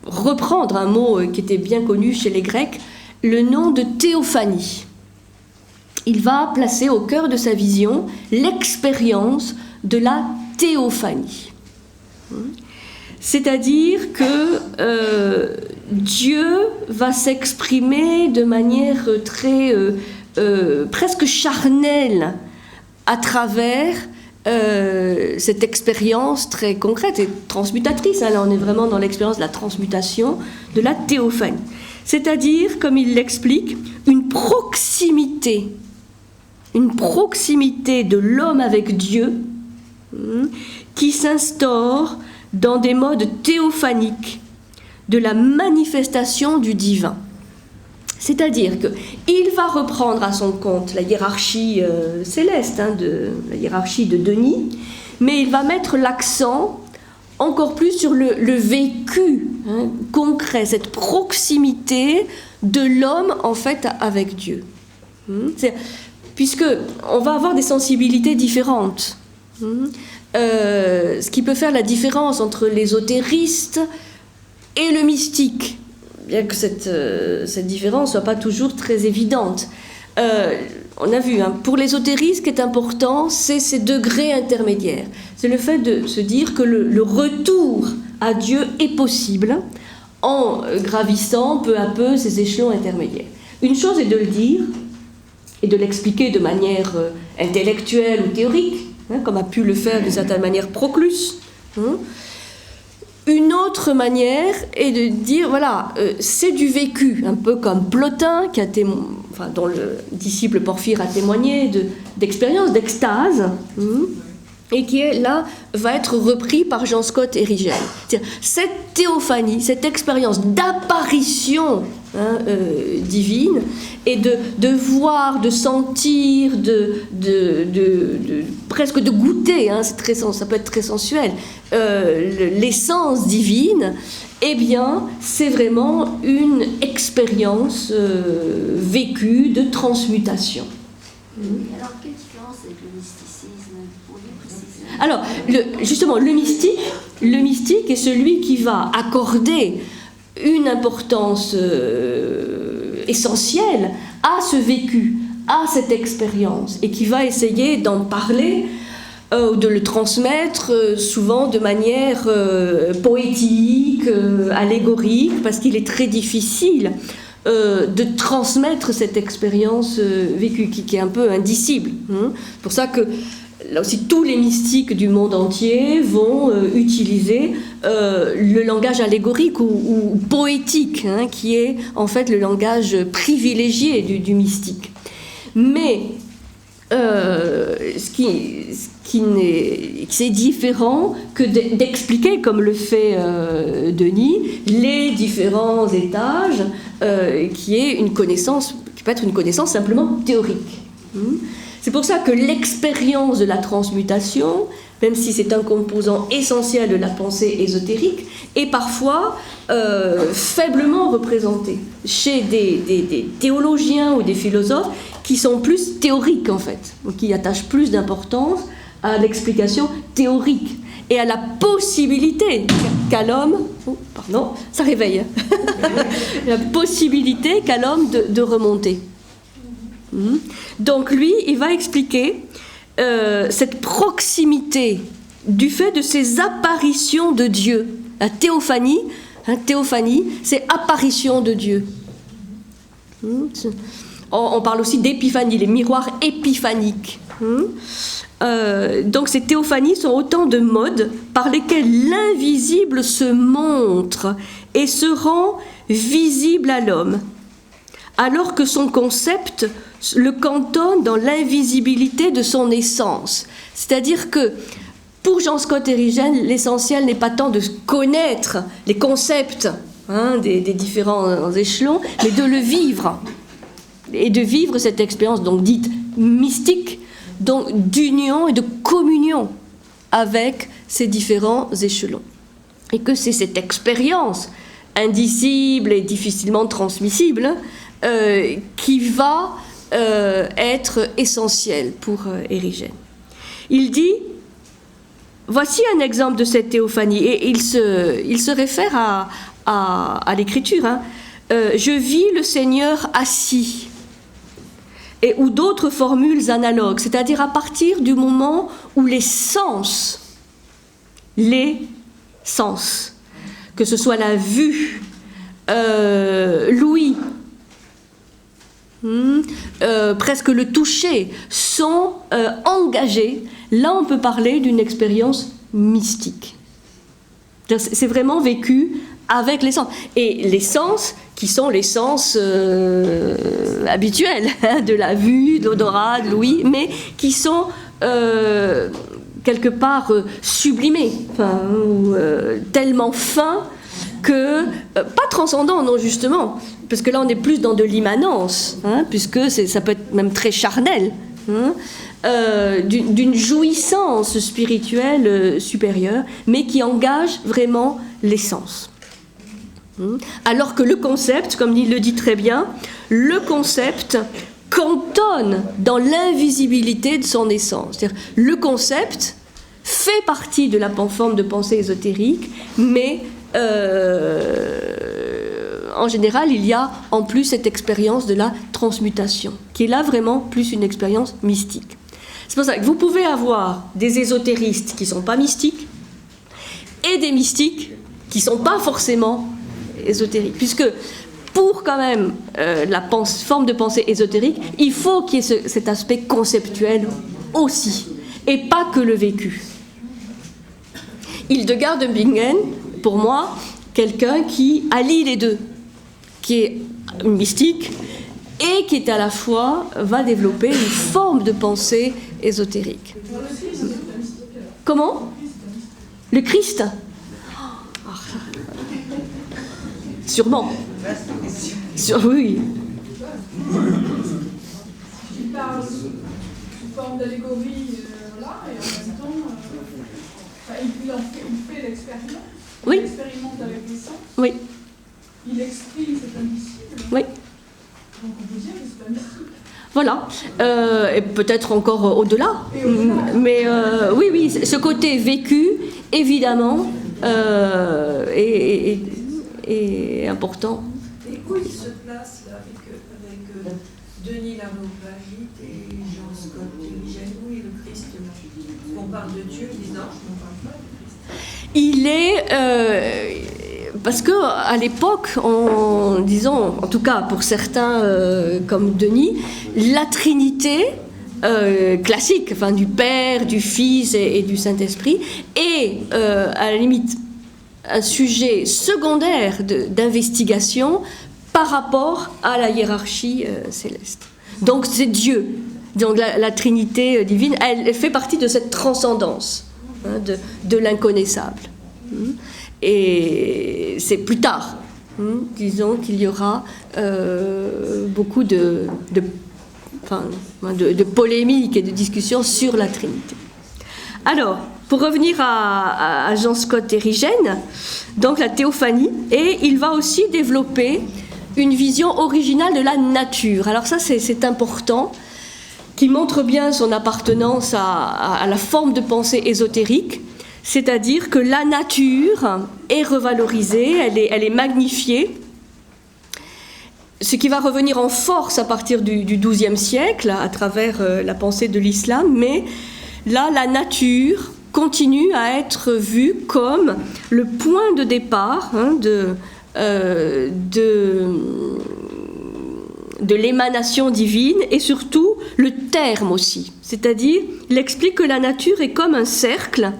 reprendre, un mot qui était bien connu chez les Grecs, le nom de théophanie. Il va placer au cœur de sa vision l'expérience de la théophanie. C'est-à-dire que Dieu va s'exprimer de manière très presque charnelle à travers cette expérience très concrète et transmutatrice. Là, on est vraiment dans l'expérience de la transmutation, de la théophanie. C'est-à-dire, comme il l'explique, une proximité de l'homme avec Dieu qui s'instaure dans des modes théophaniques de la manifestation du divin. C'est-à-dire qu'il va reprendre à son compte la hiérarchie céleste, la hiérarchie de Denis, mais il va mettre l'accent encore plus sur le vécu concret, cette proximité de l'homme en fait avec Dieu. Puisque on va avoir des sensibilités différentes. Ce qui peut faire la différence entre l'ésotériste et le mystique, bien que cette différence ne soit pas toujours très évidente. On a vu, pour l'ésotériste, ce qui est important, c'est ces degrés intermédiaires. C'est le fait de se dire que le retour à Dieu est possible en gravissant peu à peu ces échelons intermédiaires. Une chose est de le dire et de l'expliquer de manière intellectuelle ou théorique, comme a pu le faire d'une certaine manière Proclus. Une autre manière est de dire, voilà, c'est du vécu, un peu comme Plotin, dont le disciple Porphyre a témoigné d'expérience, d'extase, et qui va être repris par Jean Scott Erigen. C'est-à-dire, cette théophanie, cette expérience d'apparition divine, et de voir, de sentir, presque de goûter, ça peut être très sensuel, l'essence divine, eh bien, c'est vraiment une expérience vécue de transmutation. Alors, quelle différence avec le mysticisme? Pourriez préciser? Alors, justement, le mystique est celui qui va accorder une importance essentielle à ce vécu, à cette expérience, et qui va essayer d'en parler, de le transmettre souvent de manière poétique, allégorique, parce qu'il est très difficile de transmettre cette expérience vécue, qui est un peu indicible. C'est pour ça que là aussi, tous les mystiques du monde entier vont utiliser le langage allégorique ou poétique, qui est en fait le langage privilégié du mystique. Mais c'est différent que d'expliquer, comme le fait Denis, les différents étages, qui est une connaissance, qui peut être une connaissance simplement théorique. C'est pour ça que l'expérience de la transmutation, même si c'est un composant essentiel de la pensée ésotérique, est parfois faiblement représentée chez des théologiens ou des philosophes qui sont plus théoriques en fait, qui attachent plus d'importance à l'explication théorique et à la possibilité qu'a l'homme, ça réveille, la possibilité qu'a l'homme de remonter. Donc lui, il va expliquer cette proximité du fait de ces apparitions de Dieu. La théophanie, c'est apparition de Dieu. On parle aussi d'épiphanie, les miroirs épiphaniques. Donc ces théophanies sont autant de modes par lesquels l'invisible se montre et se rend visible à l'homme, alors que son concept le cantonne dans l'invisibilité de son essence. C'est-à-dire que pour Jean Scott Erigen, l'essentiel n'est pas tant de connaître les concepts des différents échelons, mais de le vivre. Et de vivre cette expérience donc dite mystique, donc d'union et de communion avec ces différents échelons. Et que c'est cette expérience indicible et difficilement transmissible qui va être essentielle pour Erigen. Il dit voici un exemple de cette théophanie, et il se réfère à l'Écriture. Hein. Je vis le Seigneur assis, ou d'autres formules analogues, c'est-à-dire à partir du moment où les sens, que ce soit la vue, l'ouïe, presque le toucher, sont engagés, là on peut parler d'une expérience mystique. C'est vraiment vécu avec les sens. Et les sens qui sont les sens habituels, hein, de la vue, de l'odorat, de l'ouïe, mais qui sont quelque part sublimés, enfin, tellement fins que, pas transcendants, non, justement, parce que là on est plus dans de l'immanence, hein, puisque ça peut être même très charnel, hein, d'une jouissance spirituelle supérieure, mais qui engage vraiment les sens. Alors que le concept, comme il le dit très bien, le concept cantonne dans l'invisibilité de son essence. C'est-à-dire, le concept fait partie de la forme de pensée ésotérique, mais en général, il y a en plus cette expérience de la transmutation, qui est là vraiment plus une expérience mystique. C'est pour ça que vous pouvez avoir des ésotéristes qui ne sont pas mystiques et des mystiques qui ne sont pas forcément ésotériques, puisque pour quand même la forme de pensée ésotérique, il faut qu'il y ait cet aspect conceptuel aussi, et pas que le vécu. Hildegard de Bingen, pour moi, quelqu'un qui allie les deux, qui est mystique et qui est à la fois, va développer une forme de pensée ésotérique. Comment ? Le Christ ? Sûrement. Oui. Il parle sous forme d'allégorie, là, et en même temps, il fait l'expérience. Oui. Il expérimente avec les sens. Oui. Il exprime cet invisible. Oui. Donc on peut dire que c'est pas mystique. Voilà, et peut-être encore au-delà. Mais oui, ce côté vécu, évidemment, est important. Et où il se place là, avec Denis Lamont-Pagite et Jean-Scott Thierigène? Où est le Christ là? On parle de Dieu, des anges, mais on ne parle pas du Christ. Il est... parce qu'à l'époque, disons, en tout cas pour certains comme Denis, la Trinité classique, enfin du Père, du Fils et du Saint-Esprit, est à la limite un sujet secondaire d'investigation par rapport à la hiérarchie céleste. Donc c'est Dieu. Donc la Trinité divine, elle fait partie de cette transcendance, hein, de l'inconnaissable. Et c'est plus tard, disons, qu'il y aura beaucoup de polémiques et de discussions sur la Trinité. Alors, pour revenir à Jean-Scott Thierigène, donc la théophanie, et il va aussi développer une vision originale de la nature. Alors ça, c'est important, qui montre bien son appartenance à la forme de pensée ésotérique, c'est-à-dire que la nature est revalorisée, elle est magnifiée, ce qui va revenir en force à partir du XIIe siècle, à travers la pensée de l'islam, mais là, la nature continue à être vue comme le point de départ, hein, de l'émanation divine, et surtout le terme aussi. C'est-à-dire, il explique que la nature est comme un cercle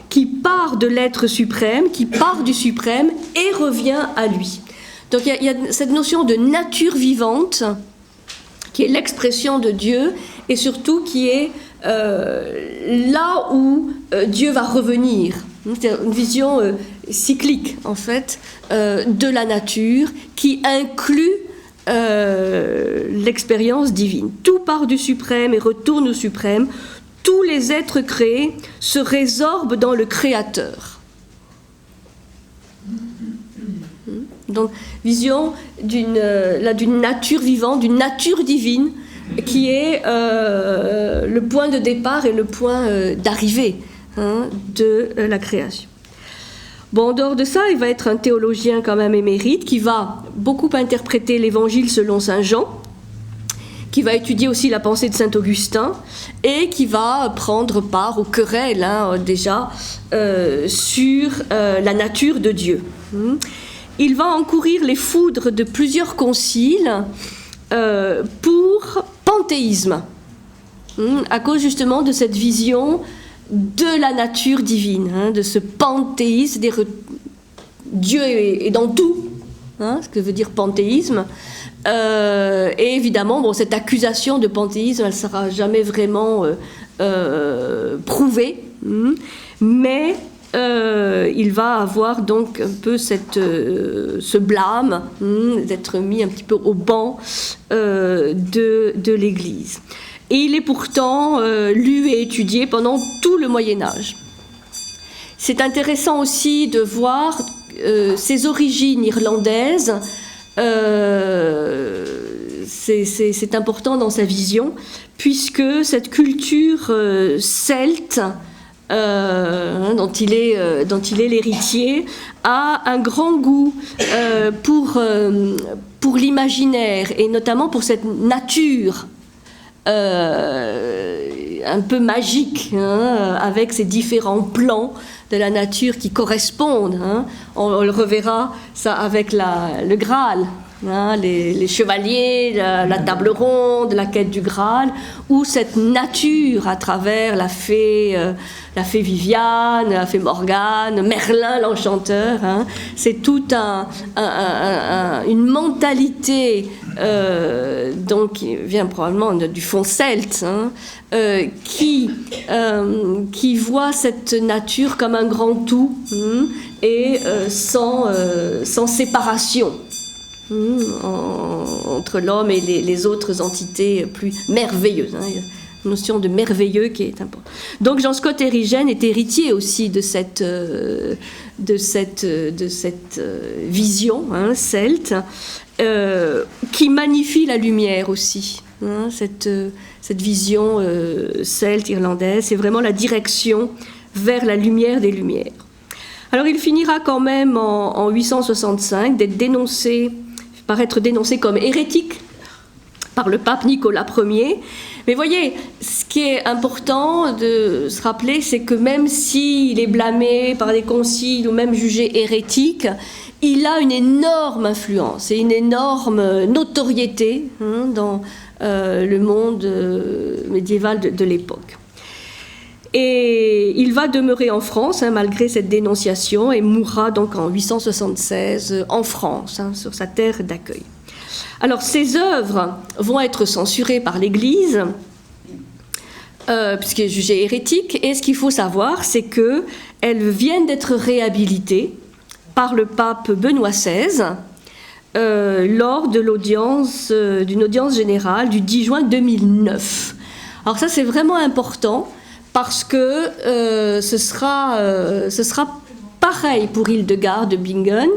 qui part de l'être suprême, qui part du suprême et revient à lui. Donc il y a cette notion de nature vivante qui est l'expression de Dieu, et surtout qui est là où Dieu va revenir. C'est une vision cyclique, en fait, de la nature qui inclut l'expérience divine. Tout part du suprême et retourne au suprême. Tous les êtres créés se résorbent dans le Créateur. Donc, vision d'une nature vivante, d'une nature divine, qui est le point de départ et le point d'arrivée de la création. Bon, en dehors de ça, il va être un théologien quand même émérite qui va beaucoup interpréter l'Évangile selon saint Jean, qui va étudier aussi la pensée de saint Augustin et qui va prendre part aux querelles déjà sur la nature de Dieu. Il va encourir les foudres de plusieurs conciles pour panthéisme, à cause justement de cette vision de la nature divine, de ce panthéisme, c'est-à-dire Dieu est dans tout, ce que veut dire panthéisme. Et évidemment, cette accusation de panthéisme, elle ne sera jamais vraiment prouvée, mais il va avoir donc un peu ce blâme d'être mis un petit peu au banc de l'Église. Et il est pourtant lu et étudié pendant tout le Moyen-Âge. C'est intéressant aussi de voir ses origines irlandaises. C'est important dans sa vision, puisque cette culture celte dont il est l'héritier a un grand goût pour l'imaginaire, et notamment pour cette nature un peu magique, avec ces différents plans de la nature qui correspondent. On le reverra ça avec le Graal, les chevaliers, la table ronde, la quête du Graal, où cette nature à travers la fée Viviane, la fée Morgane, Merlin l'enchanteur, c'est toute une mentalité donc qui vient probablement du fond celte, qui voit cette nature comme un grand tout et sans séparation entre l'homme et les autres entités plus merveilleuses. Il y a une notion de merveilleux qui est importante. Donc Jean Scott Erigen est héritier aussi de cette vision celte, qui magnifie la lumière aussi. Cette vision celte irlandaise, c'est vraiment la direction vers la lumière des lumières. Alors il finira quand même en 865 par être dénoncé comme hérétique par le pape Nicolas Ier. Mais voyez, ce qui est important de se rappeler, c'est que même s'il est blâmé par des conciles ou même jugé hérétique, il a une énorme influence et une énorme notoriété dans le monde médiéval de l'époque. Et il va demeurer en France malgré cette dénonciation et mourra donc en 876 en France, sur sa terre d'accueil. Alors ces œuvres vont être censurées par l'Église puisqu'il est jugé hérétique, et ce qu'il faut savoir, c'est qu'elles viennent d'être réhabilitées par le pape Benoît XVI lors de d'une audience générale du 10 juin 2009. Alors ça, c'est vraiment important parce que ce sera pareil pour Hildegard de Bingen.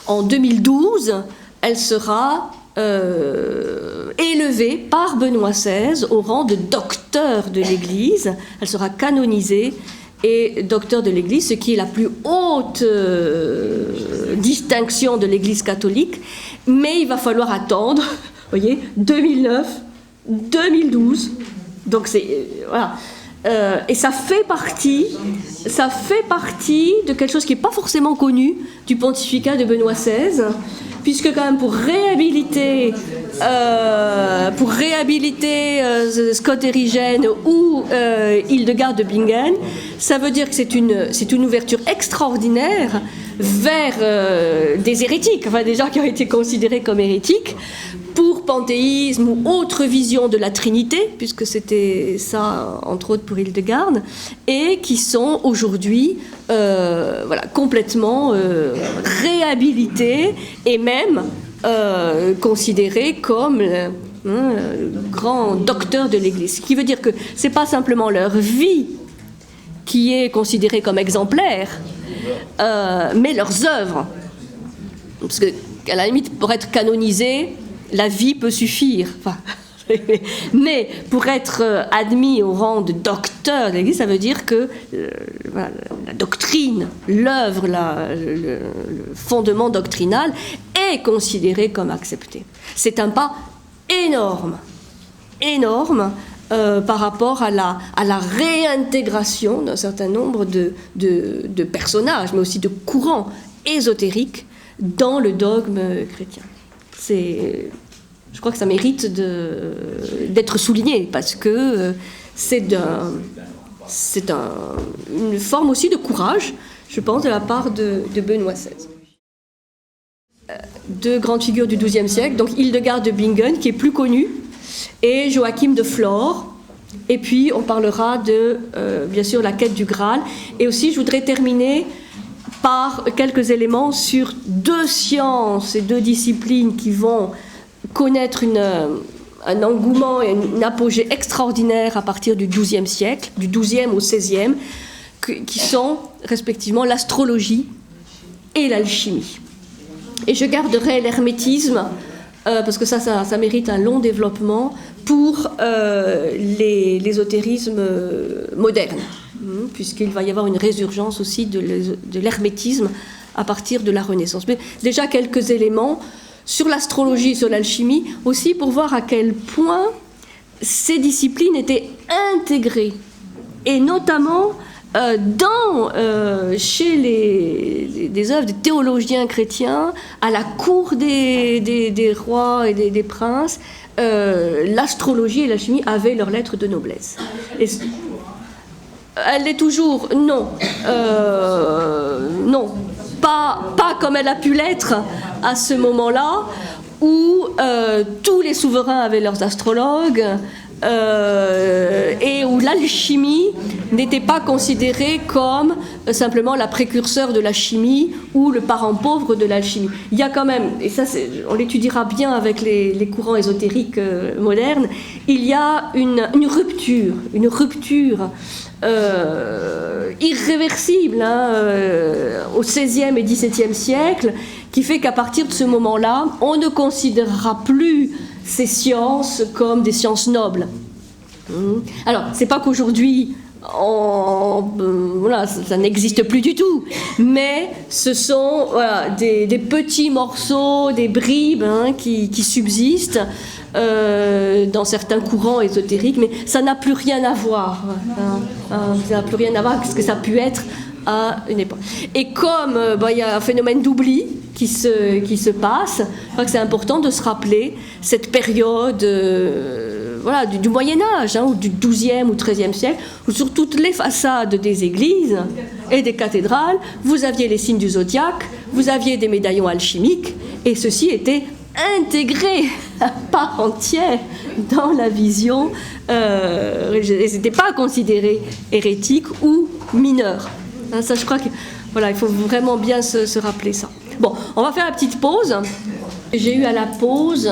En 2012, elle sera élevée par Benoît XVI au rang de docteur de l'Église. Elle sera canonisée et docteur de l'Église, ce qui est la plus haute distinction de l'Église catholique. Mais il va falloir attendre, vous voyez, 2009, 2012. Donc c'est voilà. Et ça fait partie de quelque chose qui n'est pas forcément connu du pontificat de Benoît XVI, puisque quand même pour réhabiliter Scott Erigen ou Hildegard de Bingen, ça veut dire que c'est une ouverture extraordinaire vers des hérétiques, enfin des gens qui ont été considérés comme hérétiques, pour panthéisme ou autre vision de la Trinité, puisque c'était ça, entre autres, pour Hildegard, et qui sont aujourd'hui complètement réhabilités et même considérés comme grands docteurs de l'Église. Ce qui veut dire que ce n'est pas simplement leur vie qui est considérée comme exemplaire, mais leurs œuvres. Parce qu'à la limite, pour être canonisé, la vie peut suffire. Enfin, Mais pour être admis au rang de docteur de l'Église, ça veut dire que voilà, la doctrine, l'œuvre, le fondement doctrinal est considéré comme accepté. C'est un pas énorme, énorme par rapport à la réintégration d'un certain nombre de personnages, mais aussi de courants ésotériques dans le dogme chrétien. Je crois que ça mérite d'être souligné parce que c'est une forme aussi de courage, je pense, de la part de Benoît XVI. Deux grandes figures du XIIe siècle, donc Hildegard de Bingen, qui est plus connue, et Joachim de Flore. Et puis on parlera de, bien sûr, la quête du Graal. Et aussi, je voudrais terminer par quelques éléments sur deux sciences et deux disciplines qui vont connaître un engouement et une apogée extraordinaire à partir du XIIe siècle, du XIIe au XVIe, qui sont respectivement l'astrologie et l'alchimie. Et je garderai l'hermétisme, parce que ça mérite un long développement, pour l'ésotérisme moderne, puisqu'il va y avoir une résurgence aussi de l'hermétisme à partir de la Renaissance. Mais déjà quelques éléments sur l'astrologie et sur l'alchimie, aussi pour voir à quel point ces disciplines étaient intégrées, et notamment chez des œuvres des théologiens chrétiens, à la cour des rois et des princes, l'astrologie et l'alchimie avaient leur lettre de noblesse. Elle l'est toujours, non. Non. Pas comme elle a pu l'être à ce moment-là, où tous les souverains avaient leurs astrologues, et où l'alchimie n'était pas considérée comme simplement la précurseur de la chimie ou le parent pauvre de l'alchimie. Il y a quand même, et ça on l'étudiera bien avec les courants ésotériques modernes, il y a une rupture irréversible au XVIe et XVIIe siècle, qui fait qu'à partir de ce moment-là, on ne considérera plus ces sciences comme des sciences nobles. Alors, c'est pas qu'aujourd'hui, voilà, ça n'existe plus du tout, mais ce sont des petits morceaux, des bribes qui subsistent dans certains courants ésotériques, mais ça n'a plus rien à voir. Ça n'a plus rien à voir avec ce que ça a pu être à une époque. Et comme il y a un phénomène d'oubli qui se passe, je crois que c'est important de se rappeler cette période du Moyen-Âge, ou du XIIe ou XIIIe siècle, où sur toutes les façades des églises et des cathédrales, vous aviez les signes du zodiaque, vous aviez des médaillons alchimiques, et ceci était intégré à part entière dans la vision religieuse. Ils n'étaient pas considérés hérétiques ou mineurs. Ça, je crois que il faut vraiment bien se rappeler ça. Bon, on va faire la petite pause. J'ai eu à la pause,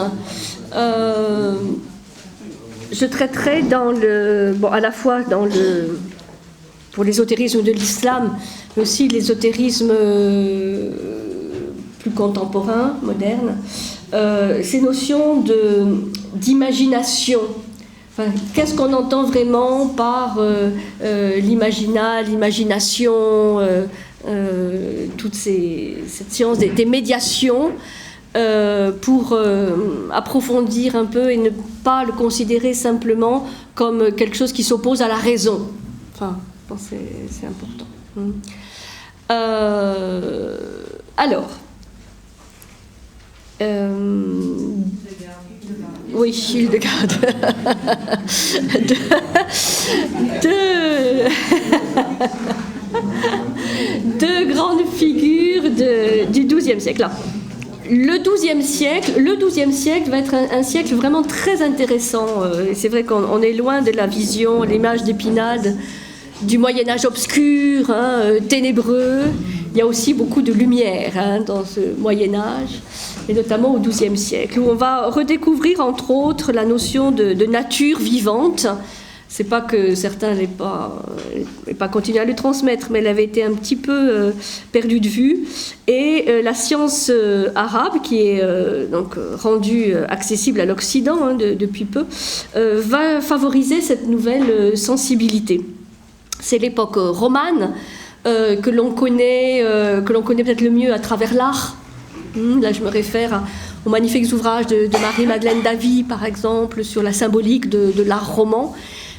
je traiterai à la fois pour l'ésotérisme de l'islam, mais aussi l'ésotérisme plus contemporain, moderne, ces notions d'imagination. Enfin, qu'est-ce qu'on entend vraiment par l'imagination, toute cette science des médiations, pour approfondir un peu et ne pas le considérer simplement comme quelque chose qui s'oppose à la raison. Enfin, je pense que c'est important. Alors, oui, Hildegard. Deux grandes figures du XIIe siècle. Alors, le XIIe siècle va être un siècle vraiment très intéressant. C'est vrai qu'on est loin de la vision, l'image d'Épinal du Moyen-Âge obscur, ténébreux. Il y a aussi beaucoup de lumière dans ce Moyen-Âge, et notamment au XIIe siècle, où on va redécouvrir, entre autres, la notion de nature vivante, C'est pas que certains n'aient pas continué à le transmettre, mais elle avait été un petit peu perdue de vue. Et la science arabe, qui est donc rendue accessible à l'Occident depuis peu, va favoriser cette nouvelle sensibilité. C'est l'époque romane que l'on connaît peut-être le mieux à travers l'art. Là, je me réfère aux magnifiques ouvrages de Marie-Madeleine Davy, par exemple, sur la symbolique de l'art roman.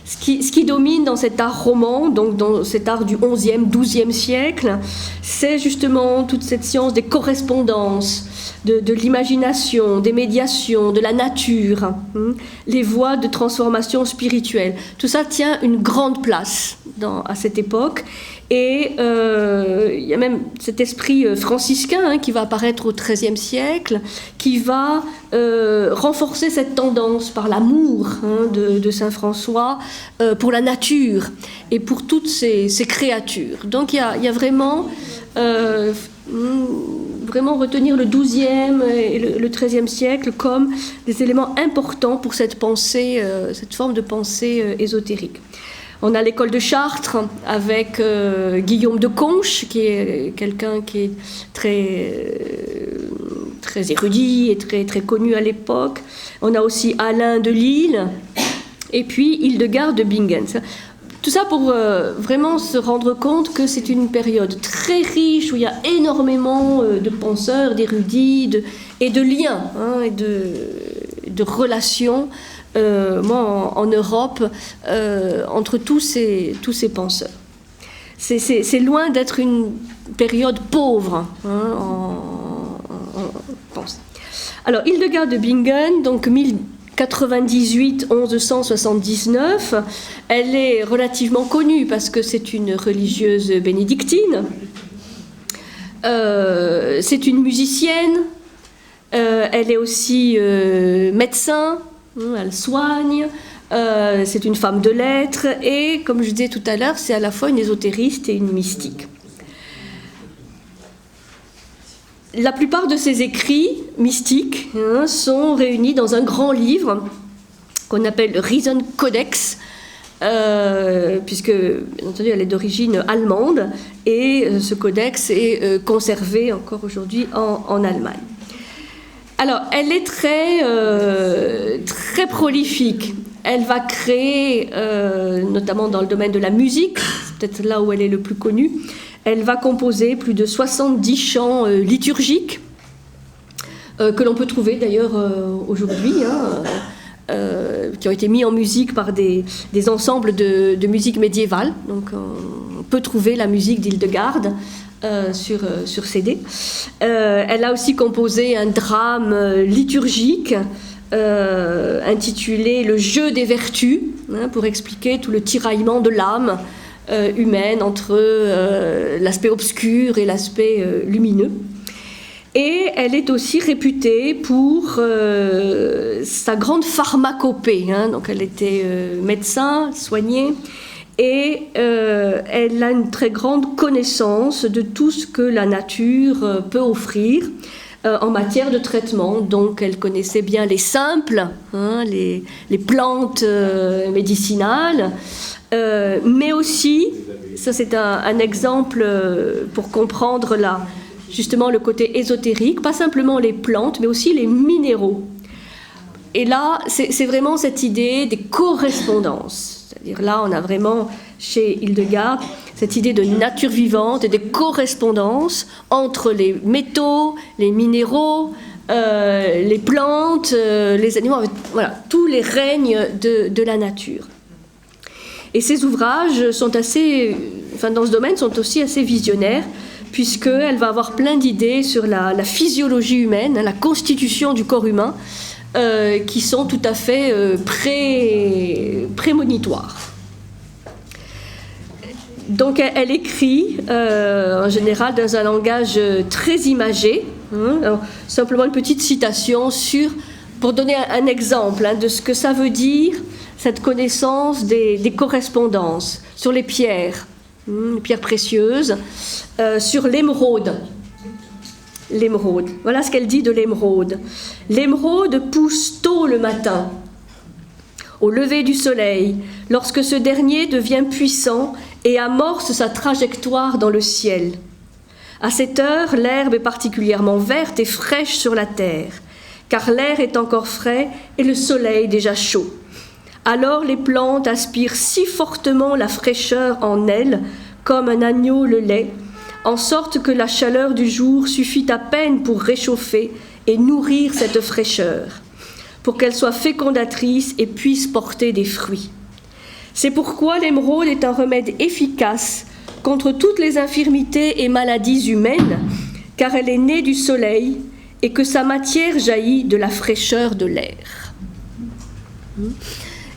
Ce qui domine dans cet art roman, donc dans cet art du XIe, XIIe siècle, c'est justement toute cette science des correspondances, de l'imagination, des médiations, de la nature, les voies de transformation spirituelle. Tout ça tient une grande place à cette époque. Et il y a même cet esprit franciscain qui va apparaître au XIIIe siècle, qui va renforcer cette tendance par l'amour de saint François pour la nature et pour toutes ces créatures. Donc il y a vraiment retenir le XIIe et le XIIIe siècle comme des éléments importants pour cette pensée, cette forme de pensée ésotérique. On a l'école de Chartres avec Guillaume de Conches, qui est quelqu'un qui est très érudit et très connu à l'époque. On a aussi Alain de Lille et puis Hildegard de Bingen. Tout ça pour vraiment se rendre compte que c'est une période très riche où il y a énormément de penseurs, d'érudits et de liens et de relations. En Europe, entre tous ces penseurs. C'est loin d'être une période pauvre en pensée. Alors, Hildegard de Bingen, donc 1098-1179, elle est relativement connue parce que c'est une religieuse bénédictine. C'est une musicienne. Elle est aussi médecin. Elle soigne, c'est une femme de lettres et, comme je disais tout à l'heure, c'est à la fois une ésotériste et une mystique. La plupart de ses écrits mystiques sont réunis dans un grand livre qu'on appelle le Reason Codex, puisque, bien entendu, elle est d'origine allemande et ce codex est conservé encore aujourd'hui en Allemagne. Alors, elle est très prolifique. Elle va créer, notamment dans le domaine de la musique, c'est peut-être là où elle est le plus connue, elle va composer plus de 70 chants liturgiques, que l'on peut trouver d'ailleurs aujourd'hui, qui ont été mis en musique par des ensembles de musique médiévale. Donc, on peut trouver la musique d'Hildegard sur CD. Elle a aussi composé un drame liturgique intitulé Le jeu des vertus, pour expliquer tout le tiraillement de l'âme humaine entre l'aspect obscur et l'aspect lumineux. Et elle est aussi réputée pour sa grande pharmacopée. Donc elle était médecin, soignée. Et elle a une très grande connaissance de tout ce que la nature peut offrir en matière de traitement. Donc elle connaissait bien les simples, les plantes médicinales, mais aussi, ça c'est un exemple pour comprendre justement le côté ésotérique, pas simplement les plantes, mais aussi les minéraux. Et là, c'est vraiment cette idée des correspondances. C'est-à-dire là, on a vraiment, chez Hildegard, cette idée de nature vivante et des correspondances entre les métaux, les minéraux, les plantes, les animaux, voilà, tous les règnes de la nature. Et ces ouvrages sont dans ce domaine, sont aussi assez visionnaires, puisqu'elle va avoir plein d'idées sur la physiologie humaine, la constitution du corps humain, qui sont tout à fait prémonitoires. Donc elle écrit en général dans un langage très imagé. Alors, simplement une petite citation pour donner un exemple de ce que ça veut dire, cette connaissance des correspondances sur les pierres précieuses, sur l'émeraude. L'émeraude. Voilà ce qu'elle dit de l'émeraude. L'émeraude pousse tôt le matin, au lever du soleil, lorsque ce dernier devient puissant et amorce sa trajectoire dans le ciel. À cette heure, l'herbe est particulièrement verte et fraîche sur la terre, car l'air est encore frais et le soleil déjà chaud. Alors les plantes aspirent si fortement la fraîcheur en elles, comme un agneau le lait, en sorte que la chaleur du jour suffit à peine pour réchauffer et nourrir cette fraîcheur, pour qu'elle soit fécondatrice et puisse porter des fruits. C'est pourquoi l'émeraude est un remède efficace contre toutes les infirmités et maladies humaines, car elle est née du soleil et que sa matière jaillit de la fraîcheur de l'air.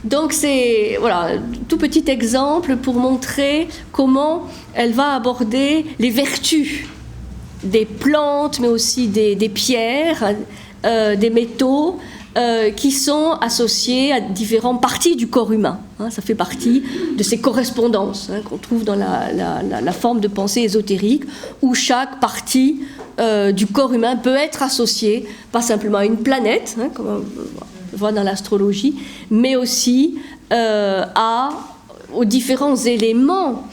Donc c'est voilà, tout petit exemple pour montrer comment elle va aborder les vertus des plantes, mais aussi des pierres, des métaux, qui sont associés à différentes parties du corps humain. Ça fait partie de ces correspondances qu'on trouve dans la forme de pensée ésotérique, où chaque partie du corps humain peut être associée, pas simplement à une planète, comme on voit dans l'astrologie, mais aussi aux différents éléments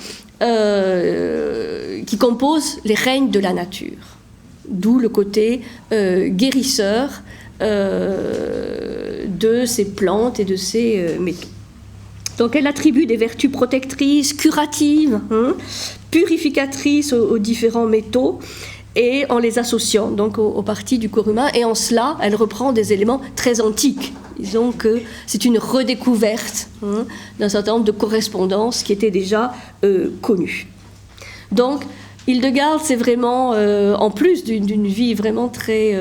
qui composent les règnes de la nature. D'où le côté guérisseur de ces plantes et de ces métaux. Donc elle attribue des vertus protectrices, curatives, purificatrices aux différents métaux, et en les associant donc aux parties du corps humain. Et en cela, elle reprend des éléments très antiques. Disons que c'est une redécouverte d'un certain nombre de correspondances qui étaient déjà connues. Donc, Hildegarde, c'est vraiment, en plus d'une vie vraiment très,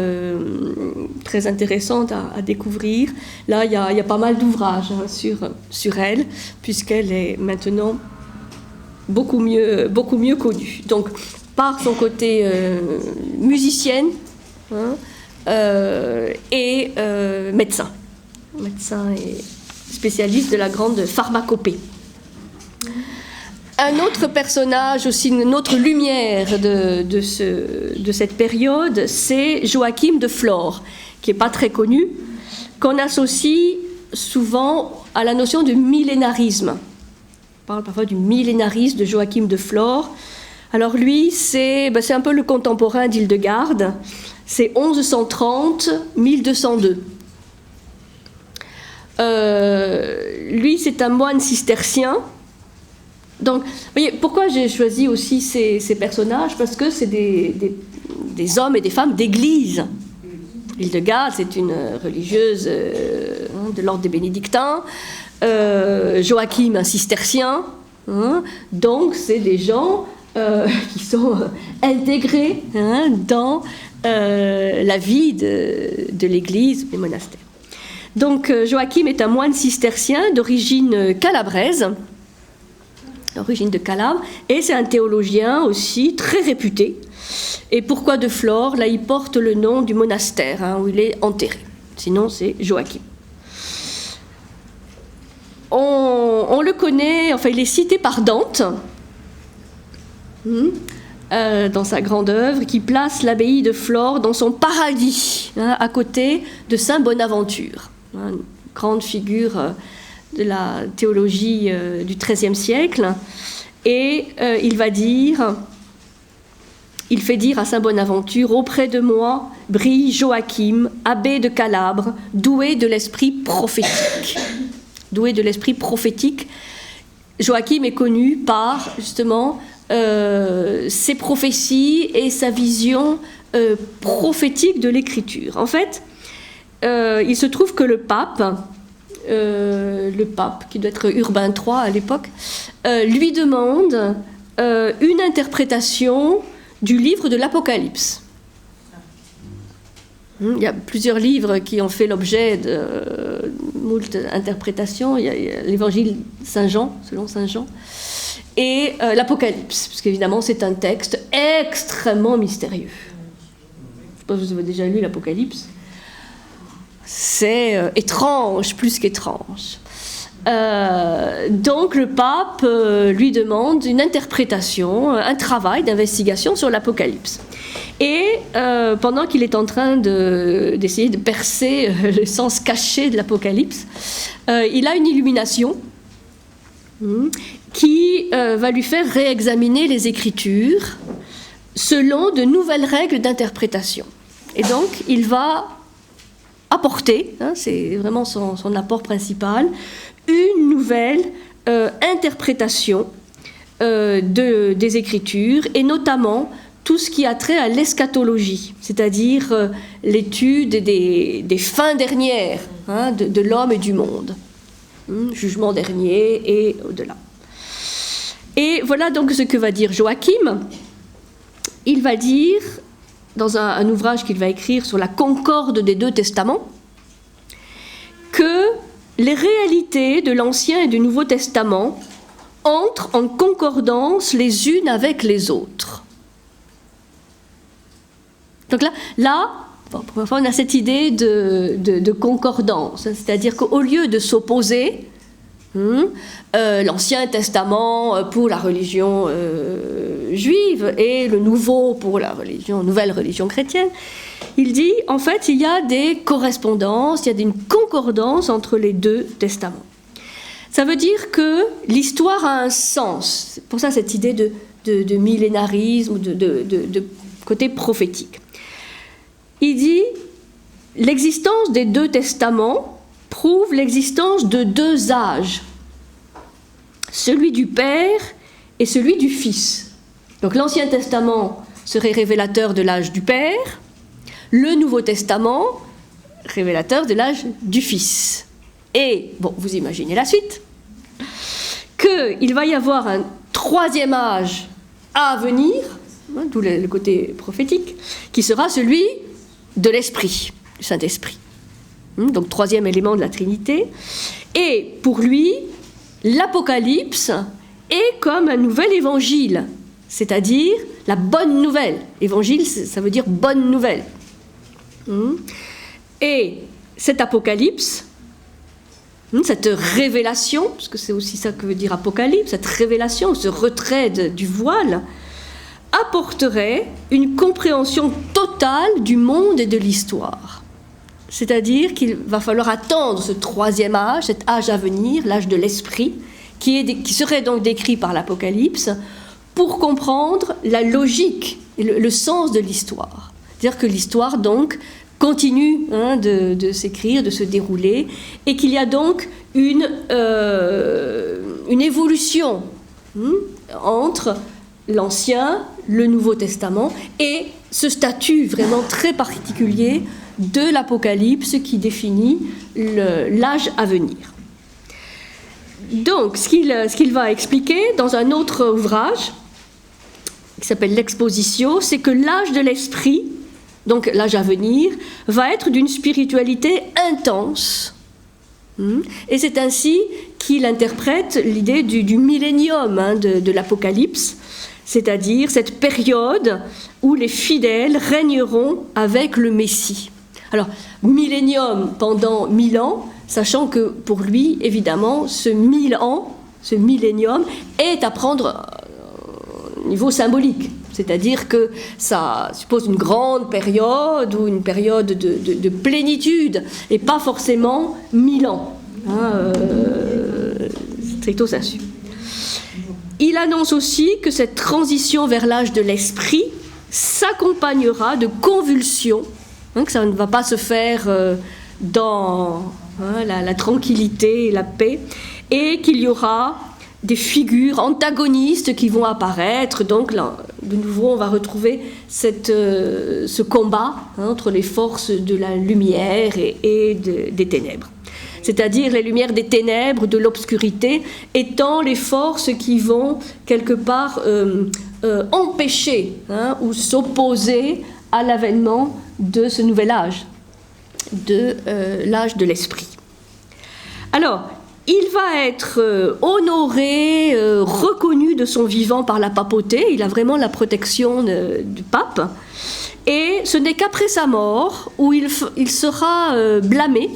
très intéressante à découvrir, là, il y a pas mal d'ouvrages sur elle, puisqu'elle est maintenant beaucoup mieux connue. Donc, par son côté musicienne et médecin et spécialiste de la grande pharmacopée. Un autre personnage, aussi une autre lumière de cette période, c'est Joachim de Flore, qui n'est pas très connu, qu'on associe souvent à la notion de millénarisme. On parle parfois du millénarisme de Joachim de Flore. Alors lui, c'est un peu le contemporain d'Hildegarde, c'est 1130-1202. Lui, c'est un moine cistercien. Donc, vous voyez, pourquoi j'ai choisi aussi ces personnages? Parce que c'est des hommes et des femmes d'église. Hildegarde, c'est une religieuse de l'ordre des bénédictins. Joachim, un cistercien. Donc, c'est des gens qui sont intégrés dans la vie de l'église, des monastères. Donc, Joachim est un moine cistercien d'origine calabraise, d'origine de Calabre, et c'est un théologien aussi très réputé. Et pourquoi de Flore? Là, il porte le nom du monastère où il est enterré. Sinon, c'est Joachim. On le connaît, enfin, il est cité par Dante dans sa grande œuvre, qui place l'abbaye de Flore dans son paradis, à côté de Saint Bonaventure, une grande figure de la théologie du XIIIe siècle. Et il fait dire à Saint Bonaventure: auprès de moi brille Joachim, abbé de Calabre, doué de l'esprit prophétique. Doué de l'esprit prophétique. Joachim est connu par, justement, ses prophéties et sa vision prophétique de l'écriture. En fait, il se trouve que le pape, qui doit être Urbain III à l'époque, lui demande une interprétation du livre de l'Apocalypse. Il y a plusieurs livres qui ont fait l'objet de moult interprétations. Il y a l'évangile Saint-Jean, selon Saint-Jean, et l'Apocalypse, parce qu'évidemment c'est un texte extrêmement mystérieux. Je ne sais pas si vous avez déjà lu l'Apocalypse. C'est étrange, plus qu'étrange. Donc le pape lui demande une interprétation, un travail d'investigation sur l'Apocalypse. Et pendant qu'il est en train d'essayer de percer le sens caché de l'Apocalypse, il a une illumination qui va lui faire réexaminer les Écritures selon de nouvelles règles d'interprétation. Et donc, il va apporter, c'est vraiment son apport principal, une nouvelle interprétation des Écritures, et notamment tout ce qui a trait à l'eschatologie, c'est-à-dire l'étude des fins dernières de l'homme et du monde, jugement dernier et au-delà. Et voilà donc ce que va dire Joachim. Il va dire, dans un ouvrage qu'il va écrire sur la concorde des deux testaments, que les réalités de l'Ancien et du Nouveau Testament entrent en concordance les unes avec les autres. Donc là on a cette idée de concordance, c'est-à-dire qu'au lieu de s'opposer, l'Ancien Testament pour la religion juive et le Nouveau pour la nouvelle religion chrétienne, il dit, en fait, il y a des correspondances, il y a une concordance entre les deux testaments. Ça veut dire que l'histoire a un sens. C'est pour ça cette idée de millénarisme, de côté prophétique. Il dit, l'existence des deux testaments prouve l'existence de deux âges, celui du Père et celui du Fils. Donc l'Ancien Testament serait révélateur de l'âge du Père, le Nouveau Testament révélateur de l'âge du Fils. Et, bon, vous imaginez la suite, qu'il va y avoir un troisième âge à venir, d'où le côté prophétique, qui sera celui de l'Esprit, du Saint-Esprit. Donc troisième élément de la Trinité. Et pour lui, l'Apocalypse est comme un nouvel évangile, c'est-à-dire la bonne nouvelle. Évangile, ça veut dire bonne nouvelle. Et cet Apocalypse, cette révélation, parce que c'est aussi ça que veut dire Apocalypse, cette révélation, ce retrait du voile, apporterait une compréhension totale du monde et de l'histoire. C'est-à-dire qu'il va falloir attendre ce troisième âge, cet âge à venir, l'âge de l'esprit, qui serait donc décrit par l'Apocalypse, pour comprendre la logique et le sens de l'histoire. C'est-à-dire que l'histoire, donc, continue de s'écrire, de se dérouler, et qu'il y a donc une évolution entre l'Ancien, le Nouveau Testament, et ce statut vraiment très particulier de l'Apocalypse qui définit l'âge à venir. Donc, ce qu'il va expliquer dans un autre ouvrage, qui s'appelle l'Expositio, c'est que l'âge de l'esprit, donc l'âge à venir, va être d'une spiritualité intense. Et c'est ainsi qu'il interprète l'idée du millénium de l'Apocalypse, c'est-à-dire cette période où les fidèles régneront avec le Messie. Alors, millénium pendant 1000 ans, sachant que pour lui, évidemment, ce 1000 ans, ce millénium, est à prendre au niveau symbolique. C'est-à-dire que ça suppose une grande période ou une période de plénitude, et pas forcément 1000 ans, stricto sensu. Il annonce aussi que cette transition vers l'âge de l'esprit s'accompagnera de convulsions, que ça ne va pas se faire dans la tranquillité et la paix, et qu'il y aura des figures antagonistes qui vont apparaître. Donc là, de nouveau, on va retrouver ce combat entre les forces de la lumière et des ténèbres. C'est-à-dire les lumières des ténèbres, de l'obscurité, étant les forces qui vont quelque part empêcher ou s'opposer à l'avènement de ce nouvel âge, de l'âge de l'esprit. Alors, il va être honoré, reconnu de son vivant par la papauté. Il a vraiment la protection du pape. Et ce n'est qu'après sa mort où il sera blâmé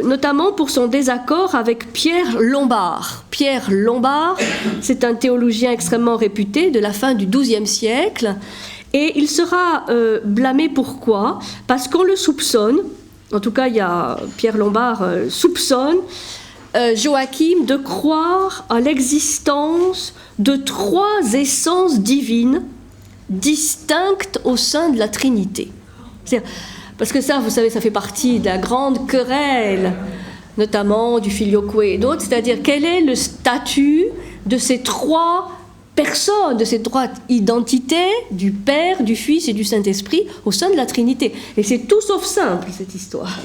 notamment pour son désaccord avec Pierre Lombard. Pierre Lombard, c'est un théologien extrêmement réputé de la fin du XIIe siècle, et il sera blâmé pourquoi ? Parce qu'on le soupçonne, en tout cas Pierre Lombard soupçonne Joachim de croire à l'existence de 3 essences divines distinctes au sein de la Trinité. Parce que ça, vous savez, ça fait partie de la grande querelle, notamment du Filioque et d'autres, c'est-à-dire quel est le statut de ces 3 personnes, de ces 3 identités, du Père, du Fils et du Saint-Esprit, au sein de la Trinité. Et c'est tout sauf simple, cette histoire.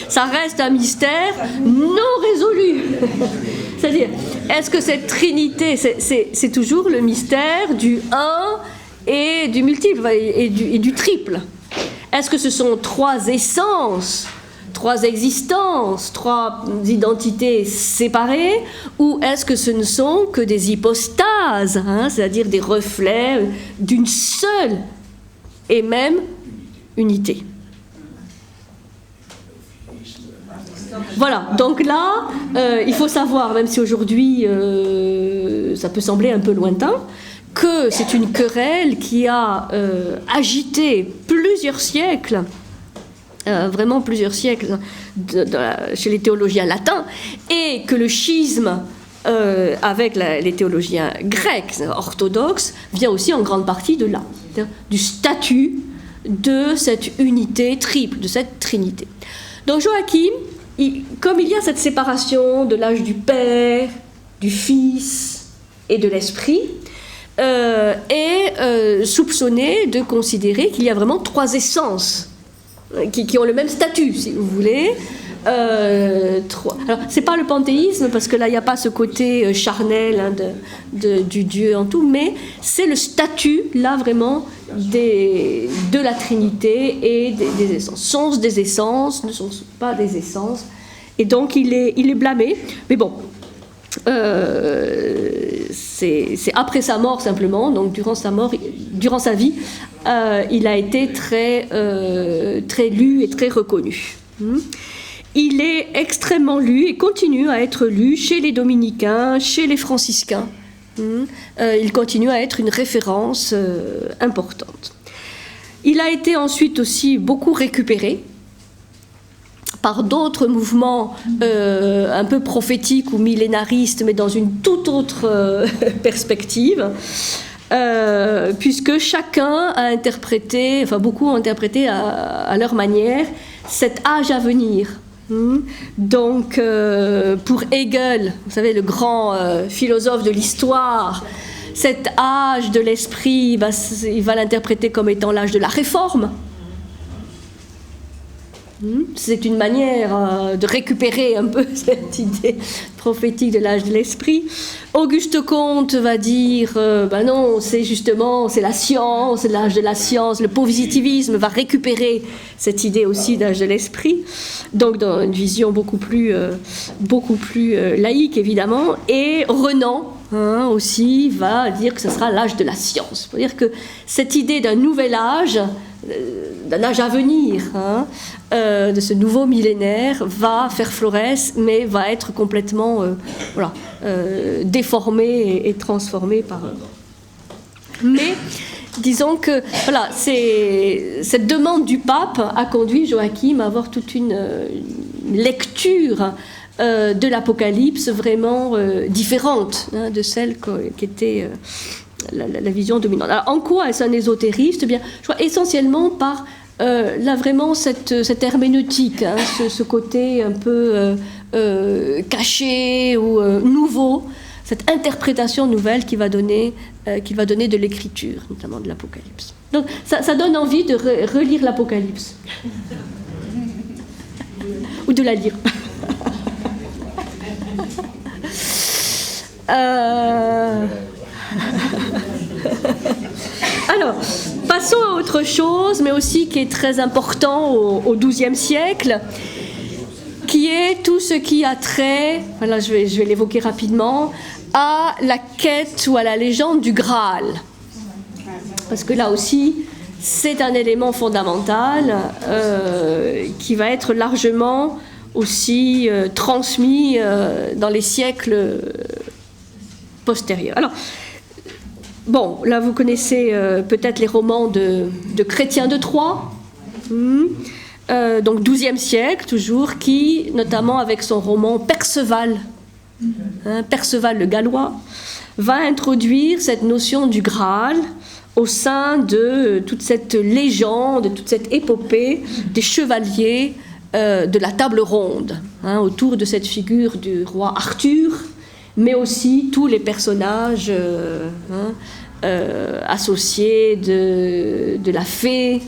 Ça reste un mystère non résolu. C'est-à-dire, est-ce que cette Trinité, c'est toujours le mystère du un et du multiple, et du triple. Est-ce que ce sont 3 essences, 3 existences, 3 identités séparées, ou est-ce que ce ne sont que des hypostases, c'est-à-dire des reflets d'une seule et même unité? Voilà, donc là, il faut savoir, même si aujourd'hui ça peut sembler un peu lointain, que c'est une querelle qui a agité plusieurs siècles, vraiment plusieurs siècles chez les théologiens latins, et que le schisme avec les théologiens grecs orthodoxes vient aussi en grande partie de là, du statut de cette unité triple, de cette trinité. Donc Joachim, comme il y a cette séparation de l'âge du Père, du Fils et de l'Esprit, est soupçonné de considérer qu'il y a vraiment 3 essences qui ont le même statut, si vous voulez. Alors, c'est pas le panthéisme, parce que là, il n'y a pas ce côté charnel du Dieu en tout, mais c'est le statut, là, vraiment, de la Trinité et des essences. Sont des essences, ne sont pas des essences. Et donc, il est blâmé. Mais bon, c'est après sa mort, simplement. Donc, durant sa vie, il a été très lu et très reconnu. Il est extrêmement lu et continue à être lu chez les dominicains, chez les franciscains. Il continue à être une référence importante. Il a été ensuite aussi beaucoup récupéré par d'autres mouvements un peu prophétiques ou millénaristes, mais dans une toute autre perspective, puisque chacun a interprété, enfin beaucoup ont interprété à leur manière, cet âge à venir. Donc, pour Hegel, vous savez, le grand philosophe de l'histoire, cet âge de l'esprit, il va l'interpréter comme étant l'âge de la réforme. C'est une manière de récupérer un peu cette idée prophétique de l'âge de l'esprit. Auguste Comte va dire non, c'est la science, c'est l'âge de la science. Le positivisme va récupérer cette idée aussi d'âge de l'esprit, donc dans une vision beaucoup plus laïque évidemment. Et Renan aussi va dire que ce sera l'âge de la science. C'est-à-dire que cette idée d'un nouvel âge, d'un âge à venir, de ce nouveau millénaire, va faire florès, mais va être complètement déformé et transformé par eux. Mais disons que cette demande du pape a conduit Joachim à avoir toute une lecture de l'Apocalypse vraiment différente de celle qui était la vision dominante. Alors, en quoi est-ce un ésotériste ? Eh bien, je crois essentiellement par là vraiment cette herméneutique, ce côté un peu caché ou nouveau, cette interprétation nouvelle qu'il va donner de l'écriture, notamment de l'Apocalypse. Donc ça donne envie de relire l'Apocalypse ou de la lire. Alors, passons à autre chose, mais aussi qui est très important au XIIe siècle, qui est tout ce qui a trait, voilà, je vais l'évoquer rapidement, à la quête ou à la légende du Graal. Parce que là aussi, c'est un élément fondamental qui va être largement aussi transmis dans les siècles postérieurs. Alors, bon, là vous connaissez peut-être les romans de Chrétien de Troyes, donc XIIe siècle toujours, qui, notamment avec son roman Perceval, Perceval le Gallois, va introduire cette notion du Graal au sein de toute cette légende, toute cette épopée des chevaliers de la table ronde, autour de cette figure du roi Arthur, mais aussi tous les personnages associés de la fée,